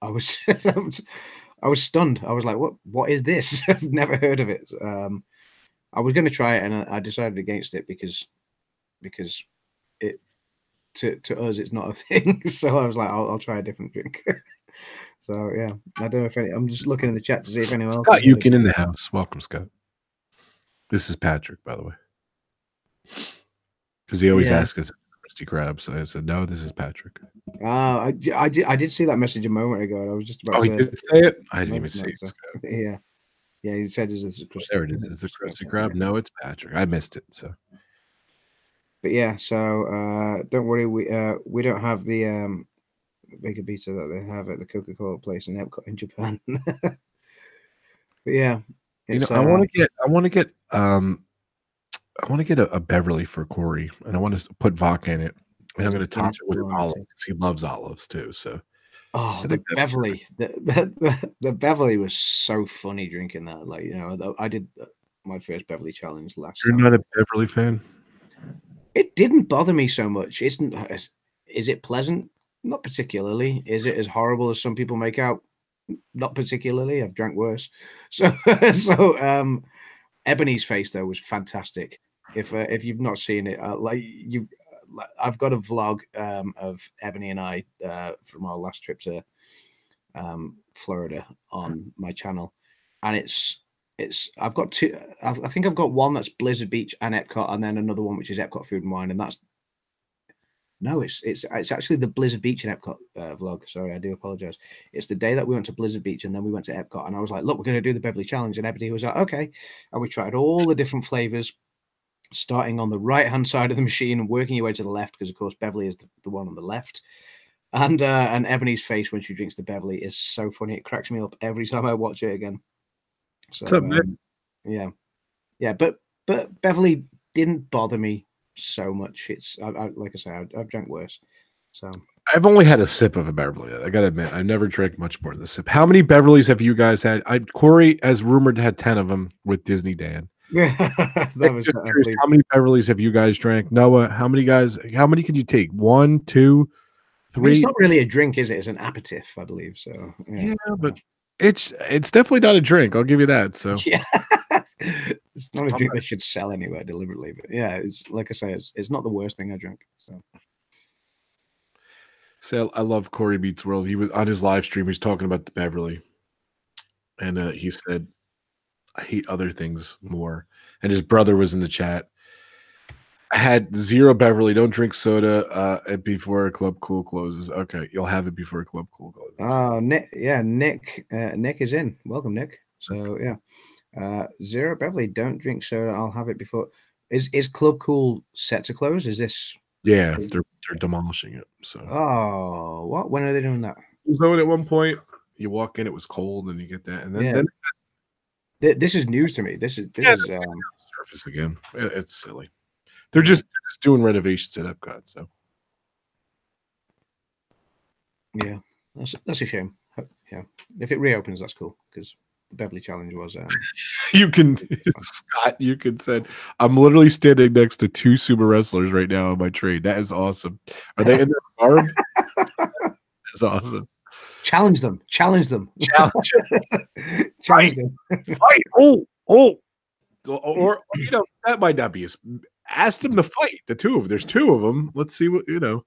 was I was stunned. I was like, what is this? I've never heard of it. I was going to try it, and I decided against it because it to us it's not a thing. So I was like, I'll try a different drink. So yeah, I don't know if I'm just looking in the chat to see if anyone else. Scott Yukin in the house. Welcome, Scott. This is Patrick, by the way, because he always asks us Krusty Krab. So I said, no, this is Patrick. I did see that message a moment ago, and I was just about. Oh, he did say it. I didn't even see it. So. Yeah, he said, "Is this Krusty?" There it is. Is the Krusty Krab? No, it's Patrick. I missed it. So. But yeah, so don't worry, we don't have the Vega Beta that they have at the Coca-Cola place in Epcot in Japan. But yeah, I want to get a Beverly for Corey, and I want to put vodka in it, and I'm going to top it with olives because he loves olives too. So, the Beverly, the Beverly was so funny drinking that. Like, I did my first Beverly challenge last. You're not a Beverly fan? It didn't bother me so much. Is it pleasant? Not particularly. Is it as horrible as some people make out? Not particularly. I've drank worse. So Ebony's face though was fantastic. If you've not seen it, I've got a vlog of Ebony and I from our last trip to Florida on my channel, and I've got two. I think I've got one that's Blizzard Beach and Epcot, and then another one which is Epcot Food and Wine, and that's. No, it's actually the Blizzard Beach and Epcot vlog. Sorry, I do apologize. It's the day that we went to Blizzard Beach and then we went to Epcot, and I was like, look, we're going to do the Beverly Challenge. And Ebony was like, okay. And we tried all the different flavors, starting on the right-hand side of the machine and working your way to the left, because, of course, Beverly is the one on the left. And Ebony's face when she drinks the Beverly is so funny. It cracks me up every time I watch it again. So, what's up, man? Yeah. But Beverly didn't bother me so much. It's like I say, I've drank worse. So I've only had a sip of a Beverly. I gotta admit, I never drank much more than a sip. How many Beverleys have you guys had? Corey, as rumored, had 10 of them with Disney Dan. Yeah, that was Just curious, how many Beverleys have you guys drank? Noah, how many guys? How many could you take? 1, 2, 3? I mean, it's not really a drink, is it? It's an aperitif, I believe. So yeah, but it's definitely not a drink. I'll give you that. So yeah, it's not a drink they should sell anywhere deliberately. But yeah, it's like I say, it's not the worst thing I drink. So I love Corey Beats World. He was on his live stream. He was talking about the Beverly, and he said, "I hate other things more." And his brother was in the chat. I had 0 Beverly. Don't drink soda before Club Cool closes. Okay, you'll have it before Club Cool closes. Oh, Nick, yeah, Nick is in. Welcome, Nick. So yeah, 0 Beverly. Don't drink soda. I'll have it before. Is Club Cool set to close? Is this? Yeah, they're demolishing it. So oh, what? When are they doing that? So at one point you walk in, it was cold, and you get that, and then this is news to me. This is surface again. It's silly. They're just doing renovations at Epcot. So yeah, that's a shame. Yeah, if it reopens, that's cool because the Beverly Challenge was. You can, Scott. You can send. I'm literally standing next to 2 sumo wrestlers right now on my train. That is awesome. Are they in their garb? That's awesome. Challenge them. Challenge them. Challenge them. Fight. Oh. Or you know, that might not be as. Ask them to fight. The 2 of them. There's 2 of them. Let's see what you know.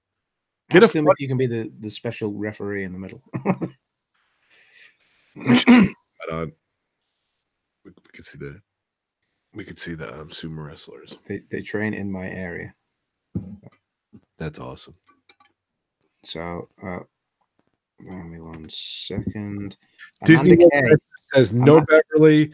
Ask them if you can be the special referee in the middle. We could see the sumo wrestlers. They train in my area. That's awesome. So, give me 1 second. Disney says no Beverly.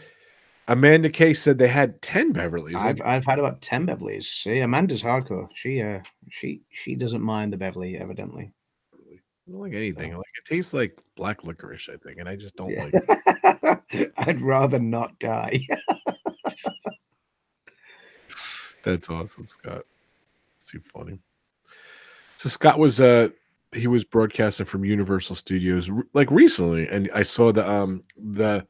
Amanda K said they had 10 Beverleys. I've had about 10 Beverleys. See, Amanda's hardcore. She doesn't mind the Beverly, evidently. I don't like anything. Like it tastes like black licorice, I think, and I just don't like it. I'd rather not die. That's awesome, Scott. It's too funny. So Scott was he was broadcasting from Universal Studios like recently, and I saw the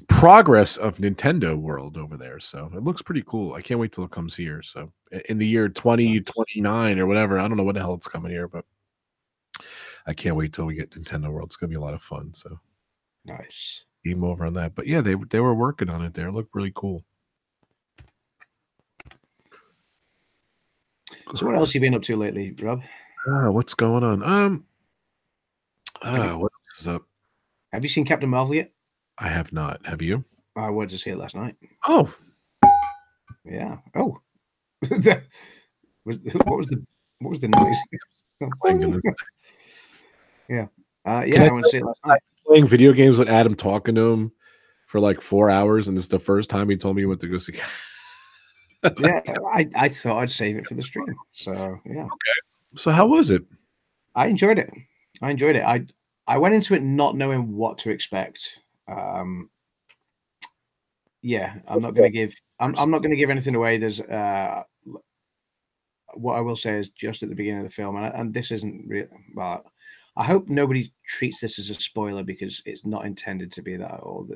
progress of Nintendo World over there. So it looks pretty cool. I can't wait till it comes here. So in the year 2029 or whatever, I don't know when the hell it's coming here, but I can't wait till we get Nintendo World. It's gonna be a lot of fun. So nice. Game over on that. But yeah, they were working on it there. It looked really cool. So what else have you been up to lately, Rob? What's going on? What else is up? Have you seen Captain Marvel yet? I have not. Have you? I went to see it last night. Oh. Yeah. Oh. what was the noise? Yeah. Yeah, I went to see it last night. Playing video games with Adam, talking to him for like 4 hours, and this is the first time he told me he went to go see. Yeah, I thought I'd save it for the stream. So yeah. Okay. So how was it? I enjoyed it. I went into it not knowing what to expect. Yeah, I'm not going to give anything away. There's what I will say is just at the beginning of the film, and this isn't real. Well, I hope nobody treats this as a spoiler because it's not intended to be that at all.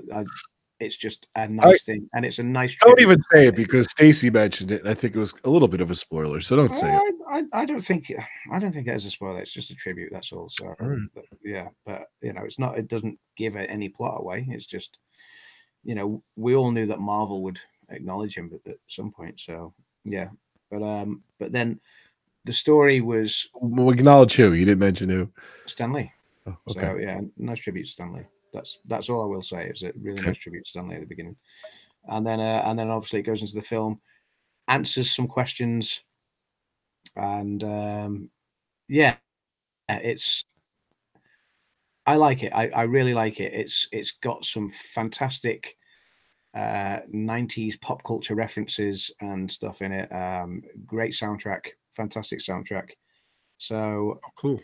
It's just a nice thing, and it's a nice. Don't even say it because Stacy mentioned it. And I think it was a little bit of a spoiler, so don't say it. I don't think it is a spoiler. It's just a tribute. That's all. So yeah, but you know, it's not. It doesn't give any plot away. It's just, you know, we all knew that Marvel would acknowledge him at some point. So yeah, but then the story was. We'll acknowledge who. You didn't mention who. Stan Lee. Oh, okay. So yeah, nice tribute to Stan Lee. That's all I will say. Is a really nice tribute to Stan Lee at the beginning, and then obviously it goes into the film, answers some questions, and yeah, it's. I like it. I really like it. It's got some fantastic 90s pop culture references and stuff in it. Great soundtrack, fantastic soundtrack. So cool.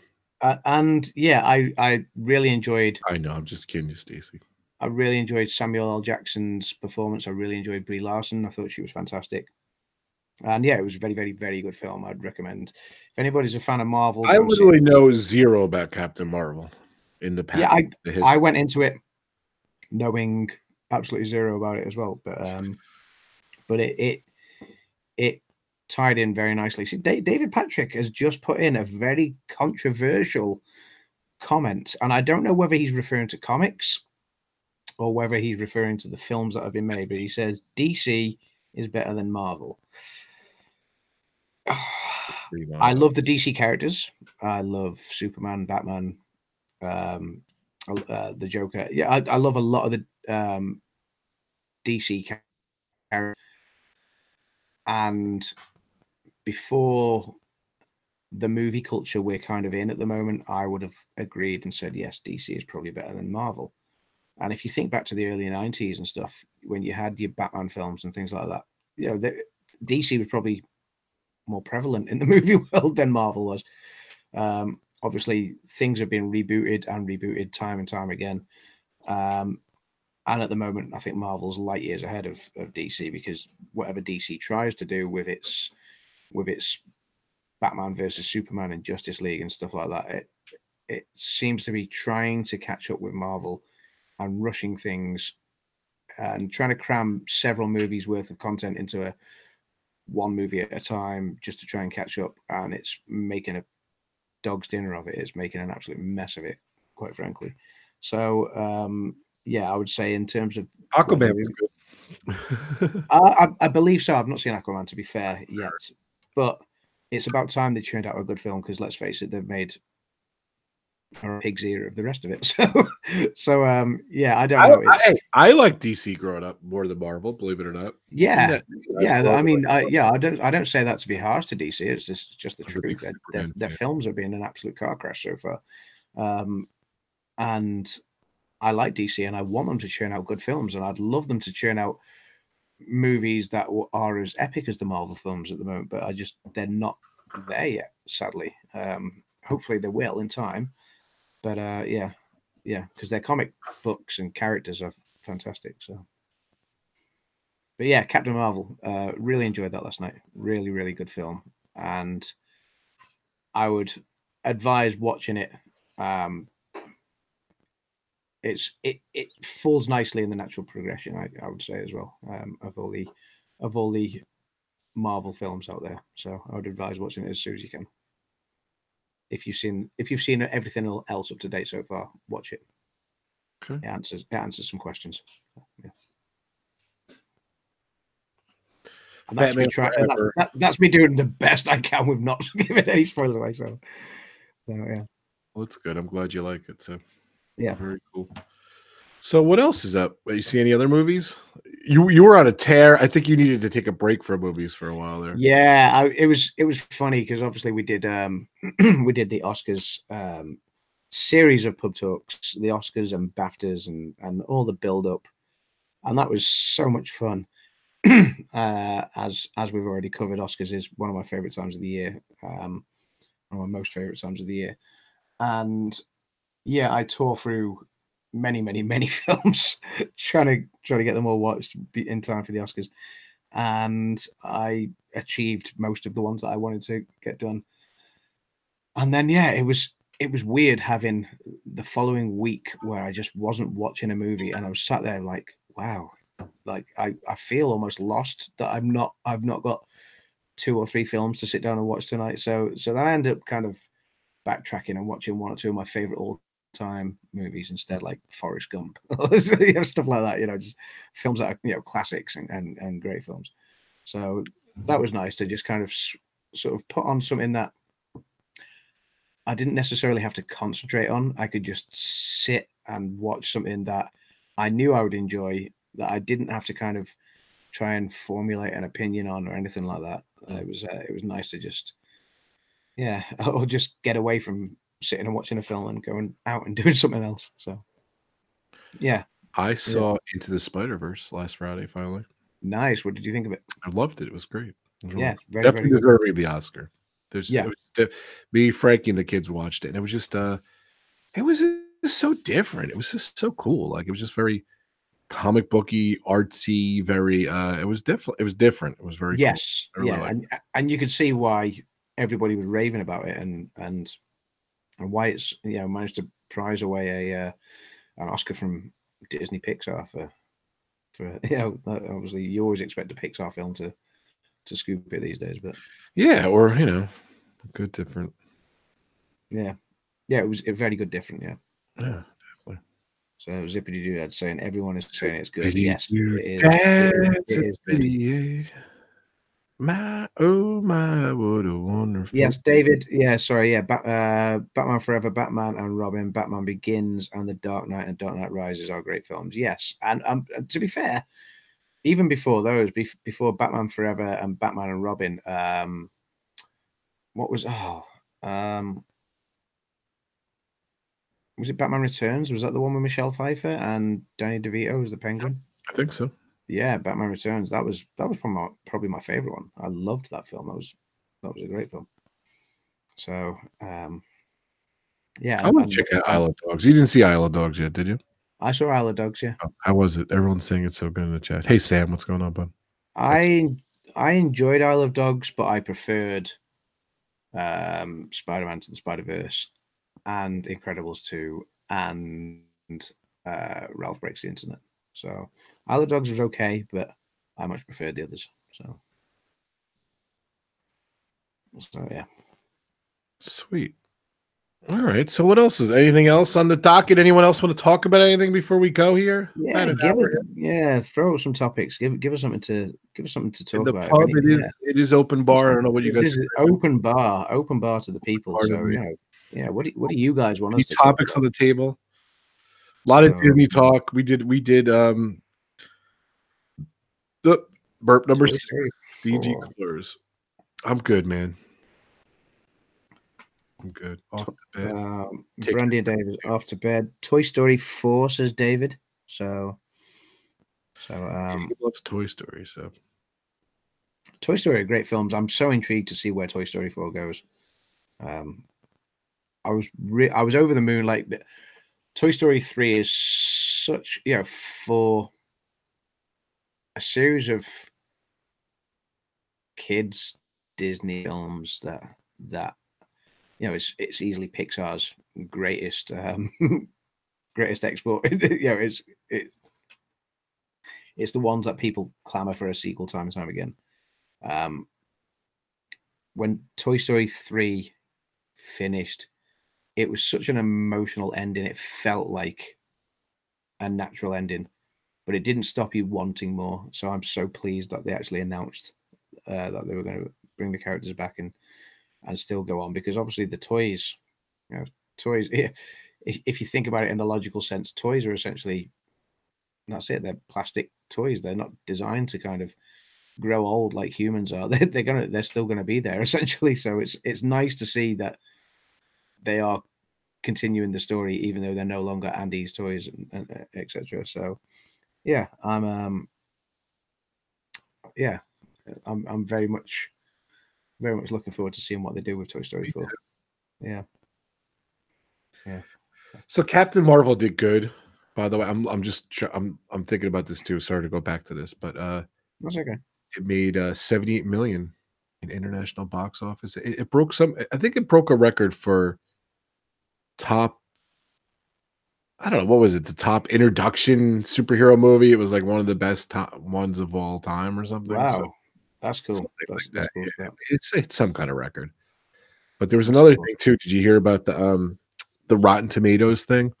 And yeah, I really enjoyed. I know, I'm just kidding you, Stacey. I really enjoyed Samuel L. Jackson's performance. I really enjoyed Brie Larson. I thought she was fantastic. And yeah, it was a very, very, very good film. I'd recommend if anybody's a fan of Marvel. I literally know zero about Captain Marvel in the past. Yeah, I went into it knowing absolutely zero about it as well, but it tied in very nicely. See, David Patrick has just put in a very controversial comment, and I don't know whether he's referring to comics or whether he's referring to the films that have been made, but he says DC is better than Marvel. I love the DC characters. I love Superman, Batman, the Joker. Yeah, I love a lot of the DC characters. And before the movie culture we're kind of in at the moment, I would have agreed and said, yes, DC is probably better than Marvel. And if you think back to the early 90s and stuff, when you had your Batman films and things like that, you know, DC was probably more prevalent in the movie world than Marvel was. Obviously, things have been rebooted and rebooted time and time again. And at the moment, I think Marvel's light years ahead of DC, because whatever DC tries to do with its Batman versus Superman and Justice League and stuff like that, it seems to be trying to catch up with Marvel and rushing things and trying to cram several movies worth of content into one movie at a time just to try and catch up. And it's making a dog's dinner of it. It's making an absolute mess of it, quite frankly. So, yeah, I would say in terms of Aquaman was good. I believe so. I've not seen Aquaman, to be fair, yet, but it's about time they churned out a good film, because let's face it, they've made a pig's ear of the rest of it. So yeah, I don't know. I like DC growing up more than Marvel, believe it or not. Yeah. I mean, I don't say that to be harsh to DC. It's just the truth. Their films have been an absolute car crash so far, and I like DC, and I want them to churn out good films, and I'd love them to churn out movies that are as epic as the Marvel films at the moment. But they're not there yet, sadly. Hopefully they will in time. But yeah, because their comic books and characters are fantastic. So, but yeah, Captain Marvel, really enjoyed that last night. Really, really good film, and I would advise watching it. It falls nicely in the natural progression, I would say, as well, of all the Marvel films out there. So I would advise watching it as soon as you can. If you've seen everything else up to date so far, watch it. Okay. It answers some questions. Yeah. And that's me trying. That's me doing the best I can with not giving any spoilers away. So yeah. Well, it's good. I'm glad you like it. So yeah, very cool. So what else is up? You see any other movies? You were on a tear. I think you needed to take a break from movies for a while there. Yeah, it was funny because obviously we did we did the Oscars series of pub talks, the Oscars and BAFTAs and all the build up, and that was so much fun. As we've already covered, Oscars is one of my favorite times of the year, one of my most favorite times of the year, and yeah, I tore through many films trying to get them all watched in time for the Oscars, and I achieved most of the ones that I wanted to get done. And then yeah, it was weird having the following week where I just wasn't watching a movie, and I was sat there like, wow, like I feel almost lost that I've not got 2 or 3 films to sit down and watch tonight. So then I ended up kind of backtracking and watching 1 or 2 of my favorite all-time movies instead, like Forrest Gump, stuff like that. Just films that are classics and great films. So that was nice to just kind of sort of put on something that I didn't necessarily have to concentrate on. I could just sit and watch something that I knew I would enjoy, that I didn't have to kind of try and formulate an opinion on or anything like that. It was nice to just, or just get away from sitting and watching a film and going out and doing something else. So, yeah. I saw Into the Spider-Verse last Friday, finally. Nice. What did you think of it? I loved it. It was great. It was really very, definitely very deserving the Oscar. Me, Frankie, and the kids watched it, and it was just so different. It was just so cool. Like, it was just very comic booky, artsy, very it was different. It was different. It was very Yes, cool. yeah, and you could see why everybody was raving about it, and why it's managed to prize away an Oscar from Disney Pixar for obviously you always expect a Pixar film to scoop it these days, but yeah, or good different. Yeah, it was a very good different. Yeah, definitely. So Zippity Doo Dad saying everyone is saying it's good. Zippity Yes, it is good. My oh my, what a wonderful. Yes, David. Yeah, sorry. Yeah, Batman Forever, Batman and Robin, Batman Begins, and The Dark Knight and Dark Knight Rises are great films. Yes, and to be fair, even before those, before Batman Forever and Batman and Robin, what was was it Batman Returns? Was that the one with Michelle Pfeiffer and Danny DeVito as the Penguin? I think so. Yeah, Batman Returns. That was probably my favorite one. I loved that film. That was a great film. So, yeah. I want to check out Isle of Dogs. You didn't see Isle of Dogs yet, did you? I saw Isle of Dogs. Yeah. Oh, how was it? Everyone's saying it's so good in the chat. Hey Sam, what's going on, bud? I enjoyed Isle of Dogs, but I preferred Spider-Man to the Spider-Verse and Incredibles 2 and Ralph Breaks the Internet. So Isle of Dogs was okay, but I much preferred the others. So yeah. Sweet. All right. So what else is anything else on the docket? Anyone else want to talk about anything before we go here? Yeah, throw some topics. Give us something to talk about. Pub, it is open bar. I don't know what you guys. Open bar to the people. So what do you guys want us to topics on the table? A lot of Disney talk. We did the burp number 6. DG Explorers. I'm good, man. I'm good. Off to bed. Brandy and David off to bed. Toy Story 4 says David. So he loves Toy Story. So Toy Story are great films. I'm so intrigued to see where Toy Story 4 goes. I was over the moon. Like Toy Story 3 is such for a series of kids Disney films that it's easily Pixar's greatest export. It's the ones that people clamor for a sequel time and time again. When Toy Story 3 finished, it was such an emotional ending. It felt like a natural ending, but it didn't stop you wanting more. So I'm so pleased that they actually announced that they were going to bring the characters back and still go on, because obviously the toys, if you think about it in the logical sense, toys are essentially, that's it, they're plastic toys. They're not designed to kind of grow old like humans are. They're still gonna be there essentially. So it's nice to see that they are continuing the story even though they're no longer Andy's toys and etc. So yeah, I'm very much looking forward to seeing what they do with Toy Story 4. Yeah. So Captain Marvel did good, by the way. I'm thinking about this too. Sorry to go back to this, but that's okay. It made 78 million in international box office. It broke I think it broke a record for top. I don't know, what was it? The top introduction superhero movie. It was like one of the best top ones of all time or something. Wow. So, that's cool. That's cool. Yeah. It's some kind of record. But there was another thing too. Did you hear about the Rotten Tomatoes thing?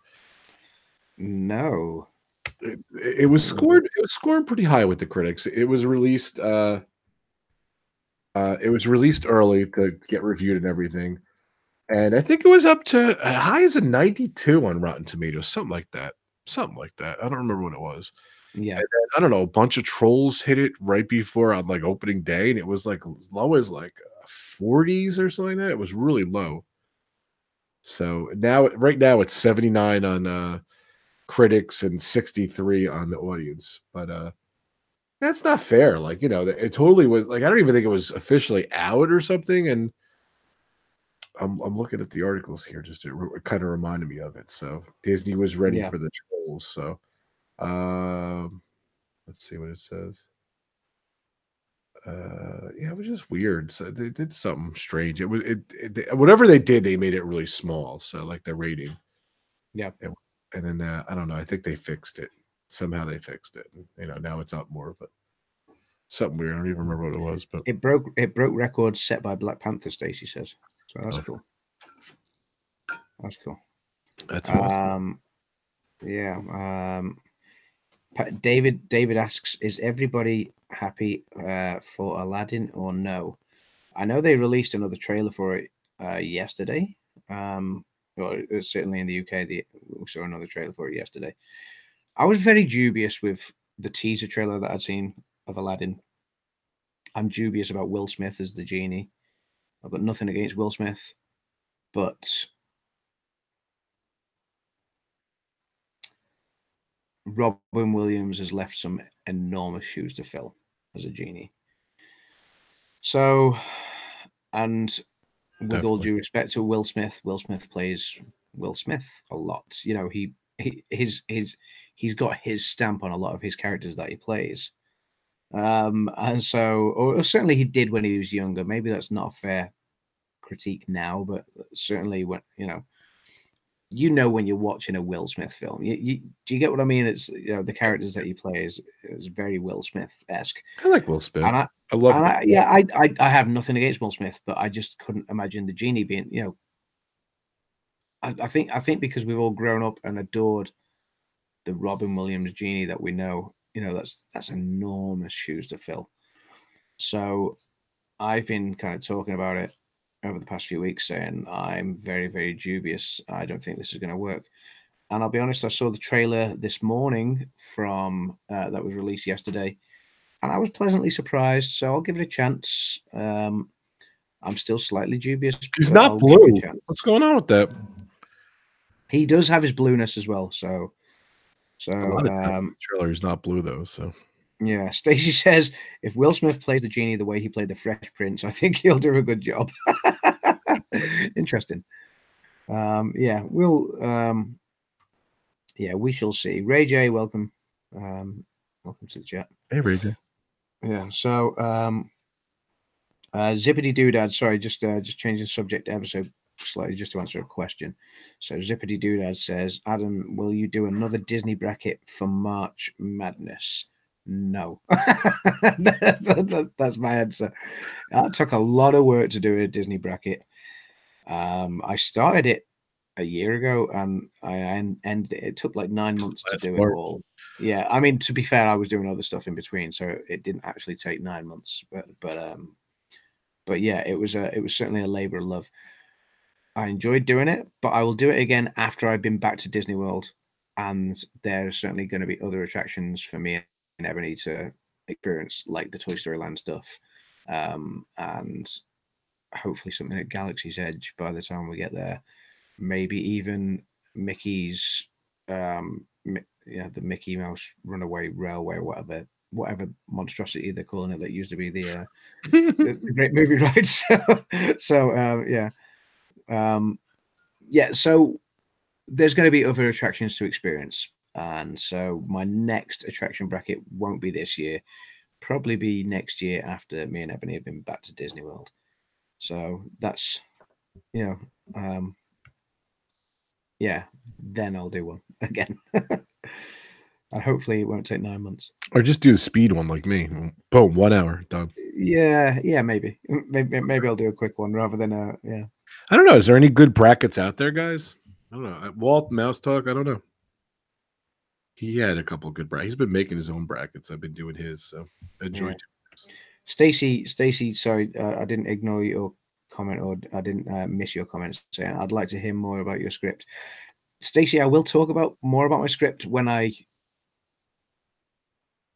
No. It was scored. It was scored pretty high with the critics. It was released. It was released early to get reviewed and everything, and I think it was up to high as a 92 on Rotten Tomatoes, something like that. I don't remember what it was. Yeah, and then, I don't know. A bunch of trolls hit it right before on like opening day, and it was like as low as like 40s or something like that. It was really low. So right now it's 79 on critics and 63 on the audience, but that's not fair. Like, it totally was. Like, I don't even think it was officially out or something. And I'm looking at the articles here, just it kind of reminded me of it. So Disney was ready for the trolls. So Let's see what it says. Yeah, it was just weird. So they did something strange. It was whatever they did, they made it really small. So like the rating. Yeah. And then I don't know. I think they fixed it. Somehow they fixed it. You know, now it's up more, but something weird. I don't even remember what it was. But it broke records set by Black Panther. Stacey says, so that's cool. That's cool. That's awesome. Yeah. David asks, is everybody happy for Aladdin or no? I know they released another trailer for it yesterday. Well, certainly in the UK, we saw another trailer for it yesterday. I was very dubious with the teaser trailer that I'd seen of Aladdin. I'm dubious about Will Smith as the genie. I've got nothing against Will Smith, but Robin Williams has left some enormous shoes to fill as a genie. So, and with Definitely. all due respect to Will Smith plays Will Smith a lot. You know, he's got his stamp on a lot of his characters that he plays. And so, or certainly he did when he was younger. Maybe that's not a fair critique now, but certainly when when you're watching a Will Smith film, do you get what I mean? It's the characters that he plays is very Will Smith-esque. I like Will Smith. And I love it. I have nothing against Will Smith, but I just couldn't imagine the genie being, I think because we've all grown up and adored the Robin Williams genie that we know, that's enormous shoes to fill. So I've been kind of talking about it over the past few weeks, saying I'm very, very dubious. I don't think this is going to work. And I'll be honest, I saw the trailer this morning from that was released yesterday, and I was pleasantly surprised. So I'll give it a chance. I'm still slightly dubious. He's not blue. What's going on with that? He does have his blueness as well. So a lot of times in the trailer he's not blue though. So yeah, Stacey says if Will Smith plays the genie the way he played the Fresh Prince, I think he'll do a good job. Interesting. Yeah, we shall see. Ray J, welcome. Welcome to the chat. Hey, Ray J. Yeah. So, Zippity Doodad. Sorry, just changing the subject ever so slightly just to answer a question. So Zippity Doodad says, Adam, will you do another Disney bracket for March Madness? No. That's my answer. That took a lot of work to do a Disney bracket. I started it a year ago and I ended it. It took like 9 months to do it all. Yeah, I mean, to be fair, I was doing other stuff in between, so it didn't actually take 9 months. But yeah, it was certainly a labor of love. I enjoyed doing it, but I will do it again after I've been back to Disney World, and there's certainly going to be other attractions for me and Ebony to experience, like the Toy Story Land stuff, and hopefully something at Galaxy's Edge by the time we get there. Maybe even Mickey's, the Mickey Mouse Runaway Railway, or whatever monstrosity they're calling it that used to be the great movie ride. So there's going to be other attractions to experience, and so my next attraction bracket won't be this year, probably be next year after me and Ebony have been back to Disney World. So that's then I'll do one again. And hopefully it won't take 9 months. Or just do the speed one like me. Boom, 1 hour, done. Yeah, maybe I'll do a quick one rather than yeah. I don't know. Is there any good brackets out there, guys? I don't know. Walt Mouse Talk, I don't know. He had a couple of good brackets. He's been making his own brackets. I've been doing his, so enjoy. Yeah. Stacey, sorry, I didn't ignore your comment, or I didn't miss your comments saying I'd like to hear more about your script. Stacey, I will talk more about my script when I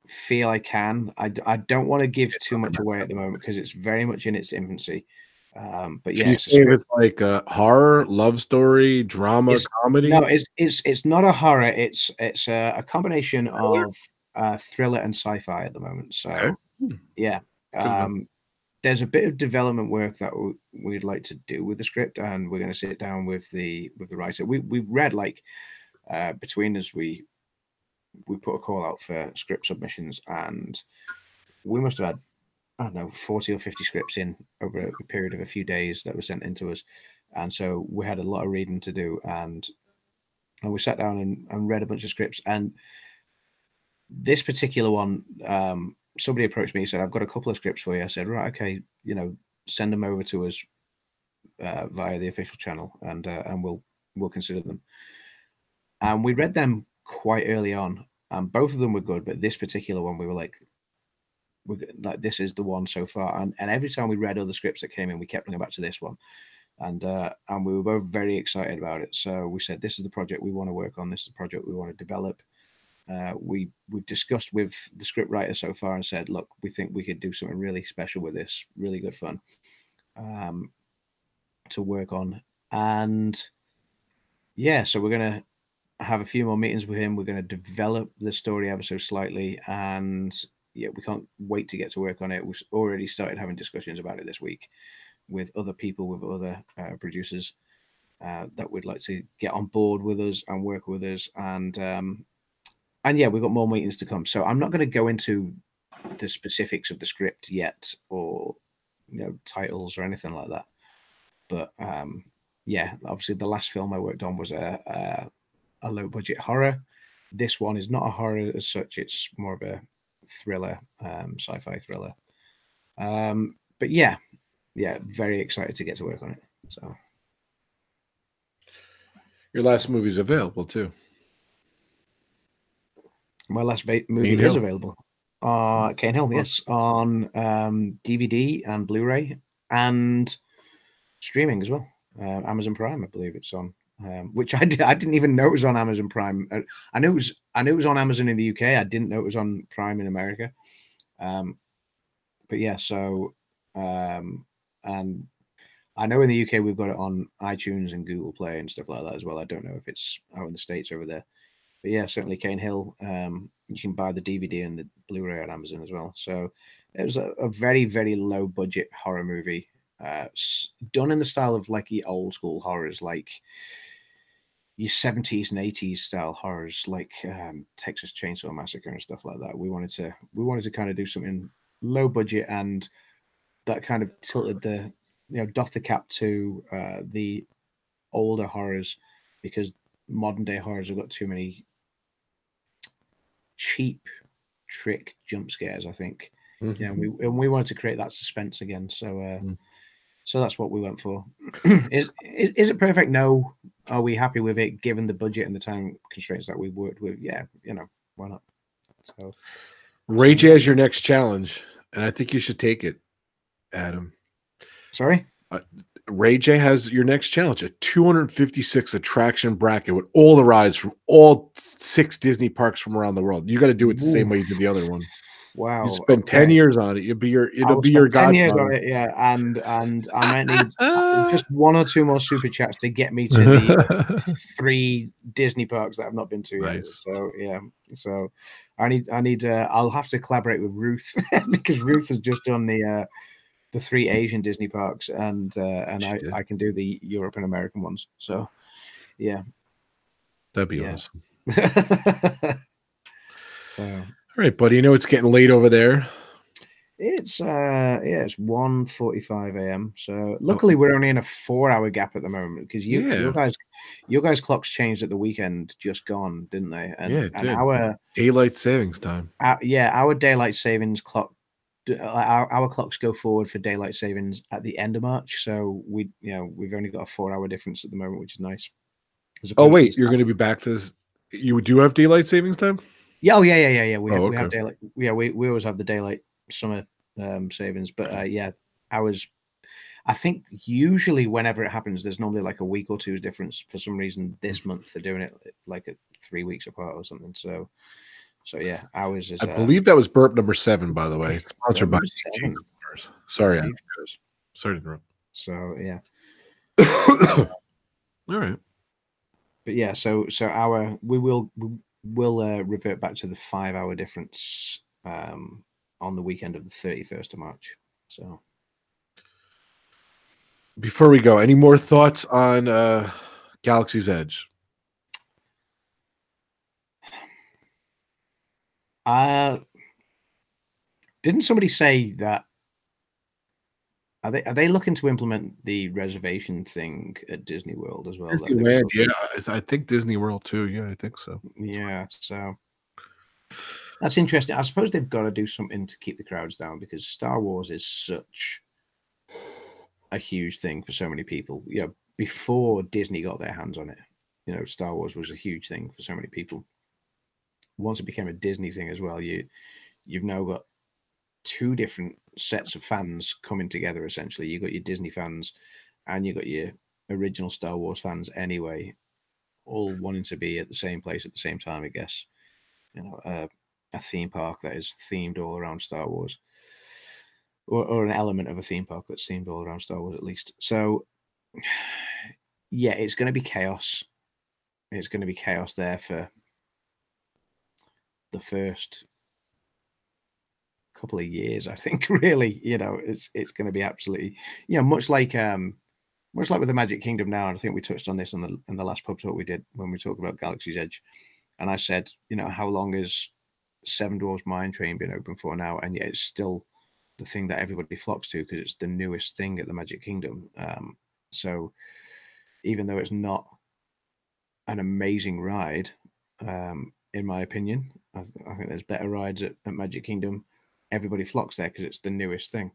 feel I can. I don't want to give too much away at the moment because it's very much in its infancy. But yeah, it's like a horror, love story, drama, comedy. No, it's not a horror. It's a combination of thriller and sci-fi at the moment. So okay. Yeah, there's a bit of development work that we'd like to do with the script, and we're going to sit down with the writer. We've read, like, between us, we we put a call out for script submissions, and we must have had, I don't know, 40 or 50 scripts in over a period of a few days that were sent in to us. And so we had a lot of reading to do, and we sat down and read a bunch of scripts. And this particular one, somebody approached me and said, I've got a couple of scripts for you. I said, right, okay, send them over to us via the official channel, and we'll consider them. And we read them quite early on, and both of them were good, but this particular one, we were like, this is the one so far. And every time we read other scripts that came in, we kept going back to this one, and we were both very excited about it. So we said, this is the project we want to work on. This is the project we want to develop. We've discussed with the script writer so far and said, look, we think we could do something really special with this, really good fun to work on. And yeah, so we're going to have a few more meetings with him. We're going to develop the story ever so slightly, and yeah, we can't wait to get to work on it. We've already started having discussions about it this week with other people, with other producers that would like to get on board with us and work with us. And yeah, we've got more meetings to come. So I'm not going to go into the specifics of the script yet, or titles or anything like that. But yeah, obviously the last film I worked on was a low budget horror. This one is not a horror as such. It's more of a thriller, sci-fi thriller. But yeah, very excited to get to work on it. So your last movie's available too. My last movie is available. Cane Hill, yes, on DVD and Blu-ray and streaming as well. Amazon Prime, I believe it's on. Which I didn't even know it was on Amazon Prime. I knew it was on Amazon in the UK. I didn't know it was on Prime in America. But yeah, so and I know in the UK we've got it on iTunes and Google Play and stuff like that as well. I don't know if it's out in the States over there. But yeah, certainly Cane Hill. You can buy the DVD and the Blu-ray on Amazon as well. So it was a very, very low budget horror movie, done in the style of like the old school horrors, like your 70s and 80s style horrors, like Texas Chainsaw Massacre and stuff like that. We wanted to kind of do something low budget, and that kind of tilted the doff the cap to the older horrors, because modern day horrors have got too many cheap trick jump scares, I think. Mm-hmm. We wanted to create that suspense again, so so that's what we went for. Is it perfect? No. Are we happy with it given the budget and the time constraints that we worked with? Yeah, why not? So Ray J is your next challenge, and I think you should take it, Adam. Sorry? Ray J has your next challenge, a 256 attraction bracket with all the rides from all 6 Disney parks from around the world. You got to do it the same way you did the other one. Wow! You spend 10 years on it. It'll be your 10 years on it, yeah. And I might need just 1 or 2 more super chats to get me to the 3 Disney parks that I've not been to yet. So yeah, so I need. I'll have to collaborate with Ruth because Ruth has just done the 3 Asian Disney parks, and I can do the Europe and American ones. So yeah, that'd be awesome. So all right, buddy. It's getting late over there. It's 1:45 a.m. So luckily we're only in a 4-hour gap at the moment, because your guys clocks changed at the weekend just gone, didn't they? And, yeah, it did. Our daylight savings time. Our daylight savings clock. Our clocks go forward for daylight savings at the end of March, so we've only got a 4-hour difference at the moment, which is nice. Oh wait, you're going to be back to this? You do have daylight savings time? Yeah, We have daylight. Yeah, we always have the daylight summer savings, but ours. I think usually whenever it happens, there's normally like a week or two's difference. For some reason, this month they're doing it like 3 weeks apart or something. So yeah, ours is. I believe that was burp number 7, by the way. Sponsored by. Sorry, sorry to interrupt. So yeah. All right. But yeah, so we'll revert back to the 5-hour difference on the weekend of the 31st of March. So before we go, any more thoughts on Galaxy's Edge? Didn't somebody say that? Are they looking to implement the reservation thing at Disney World as well? Disneyland, yeah. I think Disney World too. Yeah, I think so. Yeah, so that's interesting. I suppose they've got to do something to keep the crowds down because Star Wars is such a huge thing for so many people. You know, before Disney got their hands on it, you know, Star Wars was a huge thing for so many people. Once it became a Disney thing as well, you've now got two different sets of fans coming together. Essentially, you got your Disney fans, and you got your original Star Wars fans. Anyway, all wanting to be at the same place at the same time. I guess, you know, a theme park that is themed all around Star Wars, or an element of a theme park that's themed all around Star Wars at least. So, yeah, it's going to be chaos. It's going to be chaos there for the first couple of years, I think. Really, you know, it's going to be absolutely, you know, much like with the Magic Kingdom now. And I think we touched on this in the last pub talk we did when we talked about Galaxy's Edge. And I said, you know, how long has Seven Dwarfs Mine Train been open for now? And yet it's still the thing that everybody flocks to because it's the newest thing at the Magic Kingdom. So even though it's not an amazing ride, in my opinion, I think there's better rides at Magic Kingdom. Everybody flocks there because it's the newest thing.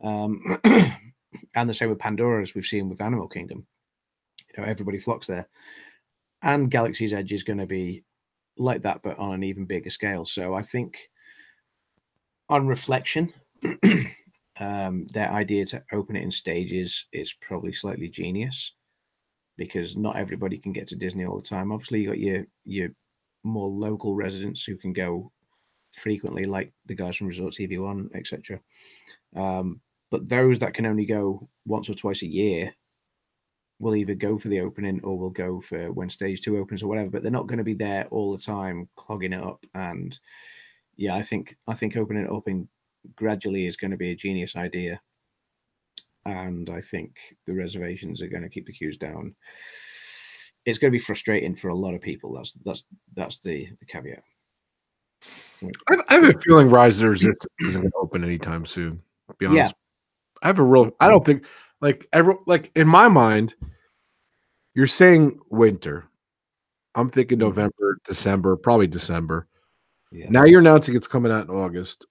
And the same with Pandora, as we've seen with Animal Kingdom. You know, everybody flocks there. And Galaxy's Edge is going to be like that, but on an even bigger scale. So I think, on reflection, their idea to open it in stages is probably slightly genius because not everybody can get to Disney all the time. Obviously, you got your more local residents who can go frequently, like the guys from Resort TV1, etc. But those that can only go once or twice a year will either go for the opening or will go for when stage 2 opens or whatever, but they're not going to be there all the time clogging it up. And yeah, I think opening it up in gradually is going to be a genius idea. And I think the reservations are going to keep the queues down. It's going to be frustrating for a lot of people. That's the caveat. I have a feeling Rise of the Resistance isn't going to open anytime soon. I'll be honest. Yeah. I don't think like in my mind, you're saying winter. I'm thinking November, December, probably December. Yeah. Now you're announcing it's coming out in August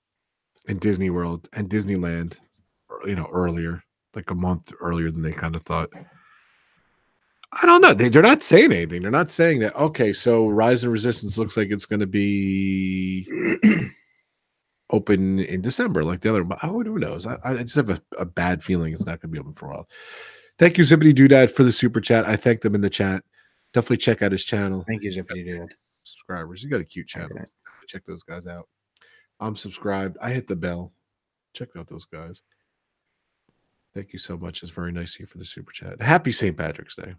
in Disney World and Disneyland, you know, earlier, like a month earlier than they kind of thought. I don't know. They're not saying anything. They're not saying that, okay, so Rise of Resistance looks like it's going to be open in December like the other. But who knows? I just have a bad feeling it's not going to be open for a while. Thank you, Zippity Doodad, for the super chat. I thanked them in the chat. Definitely check out his channel. Thank you, Zippity Doodad. Subscribers. You got a cute channel. Check those guys out. I'm subscribed. I hit the bell. Check out those guys. Thank you so much. It's very nice of you for the super chat. Happy St. Patrick's Day.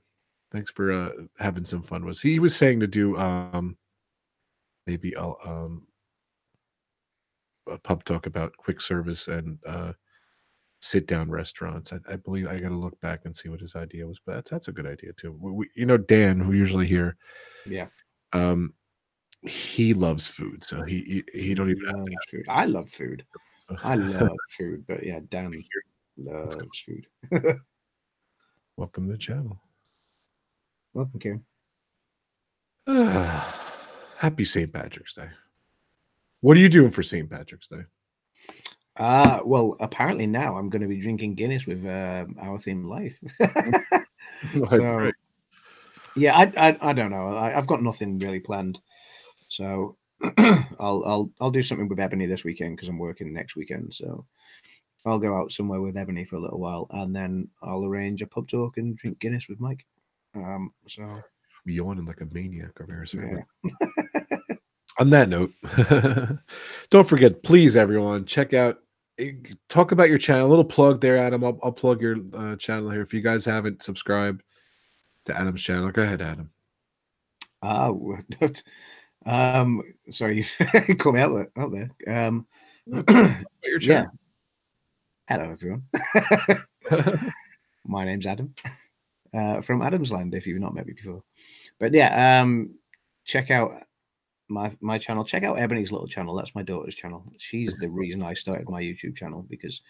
Thanks for having some fun with us. He was saying to do maybe a pub talk about quick service and sit down restaurants. I believe I got to look back and see what his idea was, but that's a good idea too. You know, Dan, who usually here, yeah, he loves food, so he don't even have food. I love food. I love food, but yeah, Dan loves food. Welcome to the channel. Welcome, Karen. Happy St. Patrick's Day. What are you doing for St. Patrick's Day? Well, apparently now I'm going to be drinking Guinness with Our Theme Life. So, right. Yeah, I don't know. I've got nothing really planned. So I'll do something with Ebony this weekend because I'm working next weekend. So I'll go out somewhere with Ebony for a little while, and then I'll arrange a pub talk and drink Guinness with Mike. So yawning like a maniac over here. Yeah. On that note, don't forget, please, everyone, check out, talk about your channel. A little plug there, Adam. I'll plug your channel here. If you guys haven't subscribed to Adam's channel, go ahead, Adam. Sorry, you called me out there. Your channel. Yeah. Hello, everyone. My name's Adam from AdamsLand, if you've not met me before. But yeah, check out my channel, check out Ebony's little channel. That's my daughter's channel. She's the reason I started my YouTube channel, because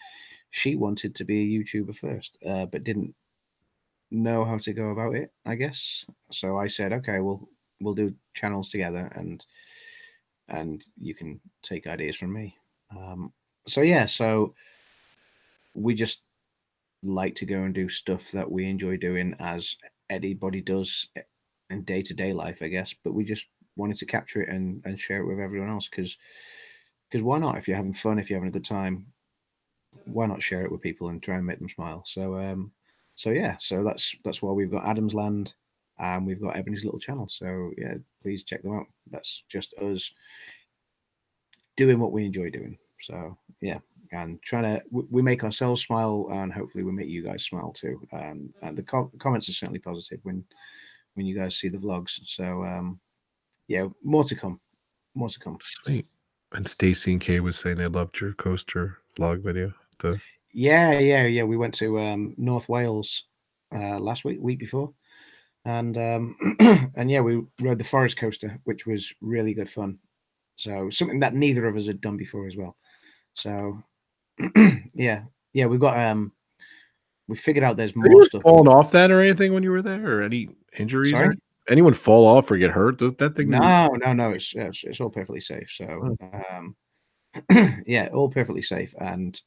she wanted to be a YouTuber first, but didn't know how to go about it, I guess. So I said, okay, we'll do channels together, and you can take ideas from me. So yeah, so we just like to go and do stuff that we enjoy doing, as anybody does in day-to-day life, I guess. But we just wanted to capture it and share it with everyone else, because why not? If you're having fun, if you're having a good time, why not share it with people and try and make them smile? So yeah, so that's why we've got AdamsLand, and we've got Ebony's little channel. So yeah, please check them out. That's just us doing what we enjoy doing. So yeah, and trying to we make ourselves smile, and hopefully we make you guys smile too. And the comments are certainly positive when you guys see the vlogs. So yeah, more to come. More to come. Sweet. And Stacy and Kay was saying they loved your coaster vlog video. Yeah. We went to North Wales last week before, and and yeah, we rode the forest coaster, which was really good fun. So something that neither of us had done before as well. So yeah, we've got we figured out there's more stuff. Falling off that or anything when you were there, or any injuries? Sorry? Or anyone fall off or get hurt? Does that thing? No. It's all perfectly safe. So yeah, all perfectly safe, and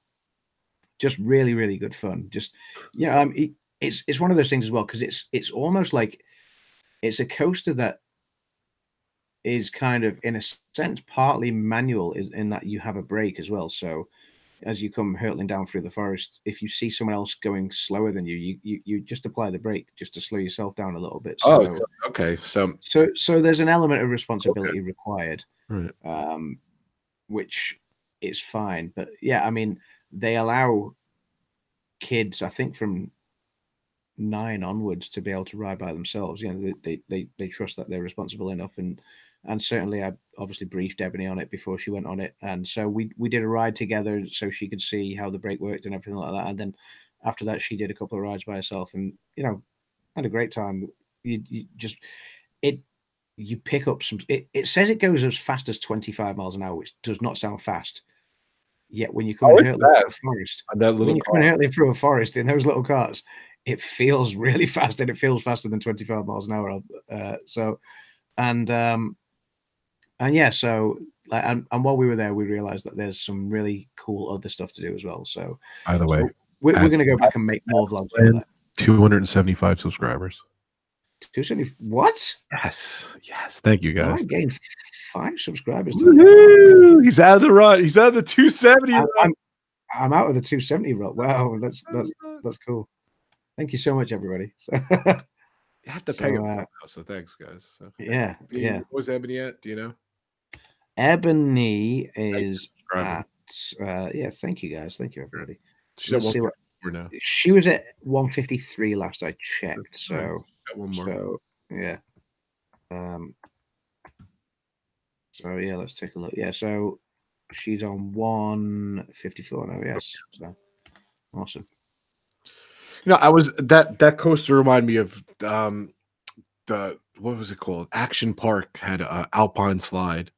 just really, really good fun. Just it's one of those things as well, because it's almost like it's a coaster that is kind of, in a sense, partly manual, in that you have a brake as well. So as you come hurtling down through the forest, if you see someone else going slower than you just apply the brake just to slow yourself down a little bit. So, okay. So there's an element of responsibility required, right. Which is fine. But yeah, I mean, they allow kids, I think, from 9 onwards to be able to ride by themselves. You know, they trust that they're responsible enough, and certainly I obviously briefed Ebony on it before she went on it, and so we did a ride together so she could see how the brake worked and everything like that. And then after that, she did a couple of rides by herself, and had a great time. You pick up some. It says it goes as fast as 25 miles an hour, which does not sound fast. Yet when you come through a forest, through a forest in those little cars, it feels really fast, and it feels faster than 25 miles an hour. And yeah, so and while we were there, we realized that there's some really cool other stuff to do as well. So by the way, we're going to go back and make more vlogs of that. 275 subscribers. 270? What? Yes. Thank you, guys. I gained 5 subscribers. He's out of the rut. He's out of the 270 rut. I'm out of the 270 rut. Wow, that's cool. Thank you so much, everybody. So, you have to pay him now, so thanks, guys. So, yeah. Where's Ebony at? Do you know? Ebony is at thank you, guys. Thank you, everybody. Let's see what now. She was at 153 last I checked. So one more. So yeah. So yeah, let's take a look. Yeah, so she's on 154 now. Yes, so awesome. I was that coaster reminded me of the what was it called? Action Park had an alpine slide,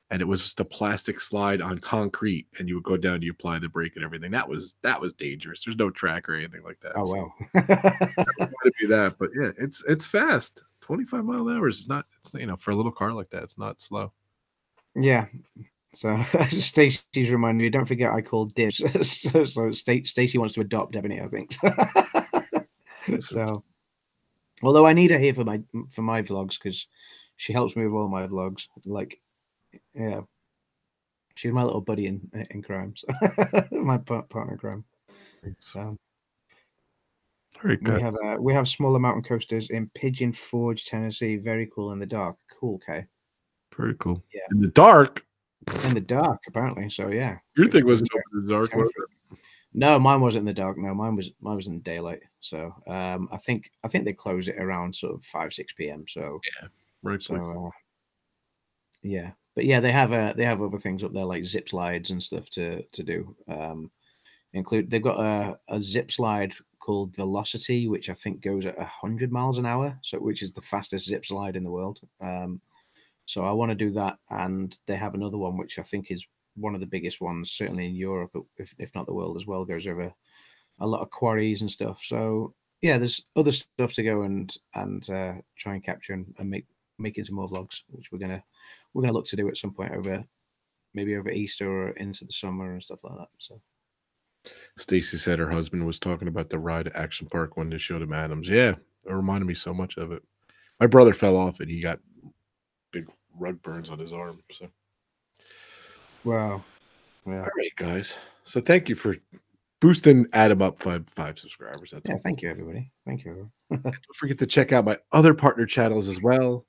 and it was just a plastic slide on concrete, and you would go down, you apply the brake and everything. That was dangerous. There's no track or anything like that. Oh wow. To be that, but yeah, it's fast. 25 mile an hour is not. It's for a little car like that, it's not slow. Yeah. So Stacey's reminding me. Don't forget, I called dibs. So Stacey wants to adopt Ebony, I think. So, although I need her here for my vlogs, because she helps me with all my vlogs. Like, yeah, she's my little buddy in crime. So my partner in crime. So very good. We have smaller mountain coasters in Pigeon Forge, Tennessee. Very cool in the dark. Cool, Kay. Very cool. Yeah, in the dark. In the dark, apparently. So yeah, your thing wasn't open in the dark, was it? No, mine wasn't in the dark. No, mine was in daylight. So I think they close it around sort of 5-6 p.m. So yeah, right. So yeah, but yeah, they have other things up there like zip slides and stuff to do. They've got a zip slide called Velocity, which I think goes at 100 miles an hour. So which is the fastest zip slide in the world. So I want to do that, and they have another one which I think is one of the biggest ones, certainly in Europe, if not the world as well. Goes over a lot of quarries and stuff. So yeah, there's other stuff to go and try and capture and make into more vlogs, which we're gonna look to do at some point maybe over Easter or into the summer and stuff like that. So Stacy said her husband was talking about the ride at Action Park when they showed him Adams. Yeah, it reminded me so much of it. My brother fell off it. He got big rug burns on his arm. So wow. Yeah. All right, guys. So thank you for boosting Adam up five subscribers. That's Yeah, all. thank you, everybody. Thank you. Don't forget to check out my other partner channels as well.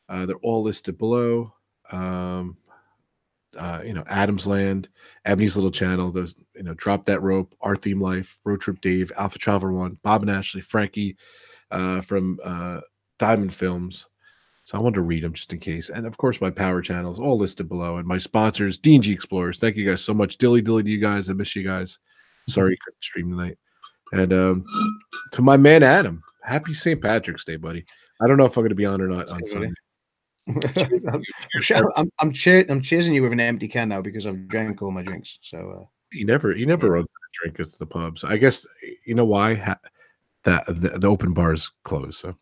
They're all listed below. AdamsLand, Ebony's little channel. Those, Drop That Rope, Our Theme Life, Road Trip Dave, Alpha Traveler One, Bob and Ashley, Frankie from Diamond Films. So I wanted to read them just in case. And of course, my power channels all listed below. And my sponsors, D&G Explorers. Thank you guys so much. Dilly to you guys. I miss you guys. Sorry you couldn't stream tonight. And to my man Adam, happy St. Patrick's Day, buddy. I don't know if I'm going to be on or not on Sunday. I'm chasing you with an empty can now because I've drank all my drinks. So he never runs out of drink at the pub. So I guess you know why the open bars closed. So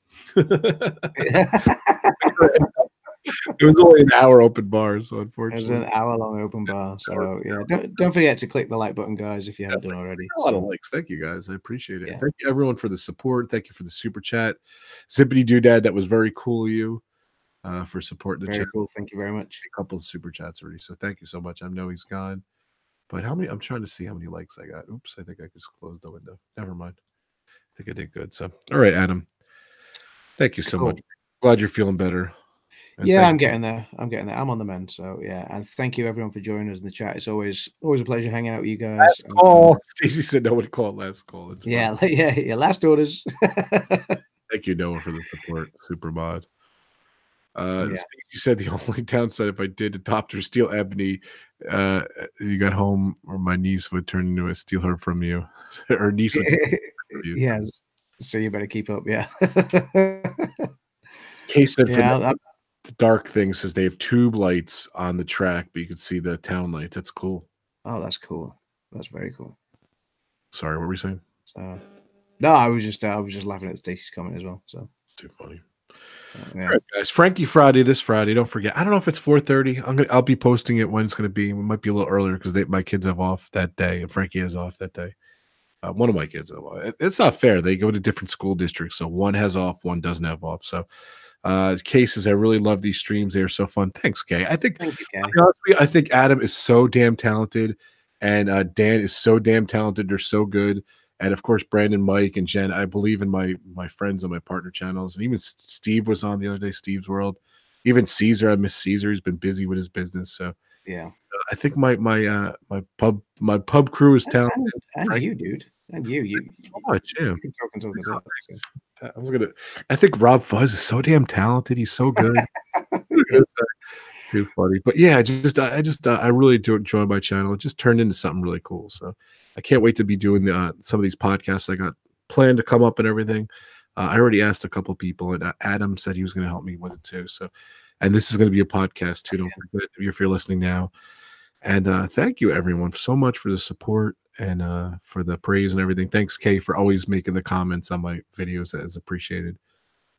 it was only an hour open bar, so unfortunately it was an hour-long open bar. So yeah, don't forget to click the like button, guys, if you haven't done already. A lot of likes. Thank you, guys. I appreciate it. Yeah. Thank you, everyone, for the support. Thank you for the super chat, Zippity Doodad. That was very cool of you for supporting the channel. Cool. Thank you very much. A couple of super chats already, so thank you so much. I know he's gone, but how many? I'm trying to see how many likes I got. Oops, I think I just closed the window. Never mind. I think I did good. So, all right, Adam. Thank you so much. Glad you're feeling better. And yeah, I'm getting there. I'm on the mend. So yeah, and thank you everyone for joining us in the chat. It's always a pleasure hanging out with you guys. Last call. Stacey said no one called last call. It's yeah. Last orders. Thank you, Noah, for the support. Super mod. Stacey said the only downside if I did adopt or steal Ebony, you got home, or my niece would turn into a steal her from you. Her niece would steal her from you. Yeah. So you better keep up. Yeah. Case said the dark thing says they have tube lights on the track, but you can see the town lights. That's cool. Oh, that's cool. That's very cool. Sorry, what were you saying? No, I was just laughing at Stacey's comment as well. So too funny. Yeah. All right, guys. Frankie Friday this Friday. Don't forget. I don't know if it's 4:30. I'll be posting it when it's going to be. It might be a little earlier because my kids have off that day, and Frankie has off that day. One of my kids have off. It's not fair. They go to different school districts, so one has off, one doesn't have off. So. Cases, I really love these streams. They are so fun. Thanks, Kay. Thank you, Kay. Honestly, I think Adam is so damn talented, and Dan is so damn talented. They're so good, and of course, Brandon, Mike, and Jen. I believe in my friends on my partner channels, and even Steve was on the other day. Steve's World, even Caesar. I miss Caesar. He's been busy with his business, so yeah. I think my pub crew is talented. And you, dude. And you so much, yeah. I think RobFuz is so damn talented. He's so good. Too funny. But yeah, I really do enjoy my channel. It just turned into something really cool. So I can't wait to be doing some of these podcasts I got planned to come up and everything. I already asked a couple people, and Adam said he was going to help me with it too. So, and this is going to be a podcast too. Don't forget if you're listening now. And thank you everyone so much for the support and for the praise and everything. Thanks, Kay, for always making the comments on my videos. That is appreciated.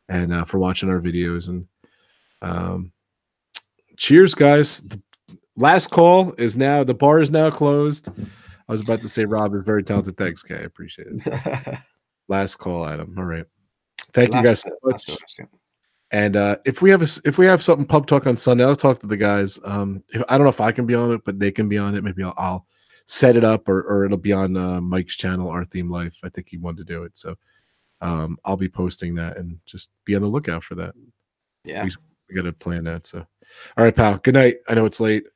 And for watching our videos. And cheers, guys. The last call is now, the bar is now closed. I was about to say Rob is very talented. Thanks, Kay. I appreciate it. Last call, Adam. All right. Thank you guys so much. And if we have something pub talk on Sunday, I'll talk to the guys. I don't know if I can be on it, but they can be on it. Maybe I'll set it up, or it'll be on Mike's channel, Our Theme Life. I think he wanted to do it, so I'll be posting that, and just be on the lookout for that. Yeah, we got to plan that. So, all right, pal. Good night. I know it's late.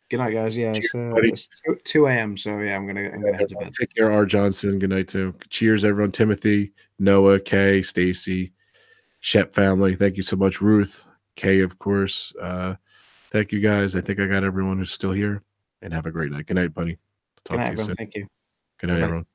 Good night, guys. Yeah, it's 2 a.m. So yeah, I'm gonna head to bed. Take care, R. Johnson. Good night too. Cheers, everyone. Timothy, Noah, Kay, Stacy, Shep family. Thank you so much, Ruth, Kay, of course. Thank you guys. I think I got everyone who's still here. And have a great night. Good night, buddy. Good night, everyone. Thank you. Good night, everyone.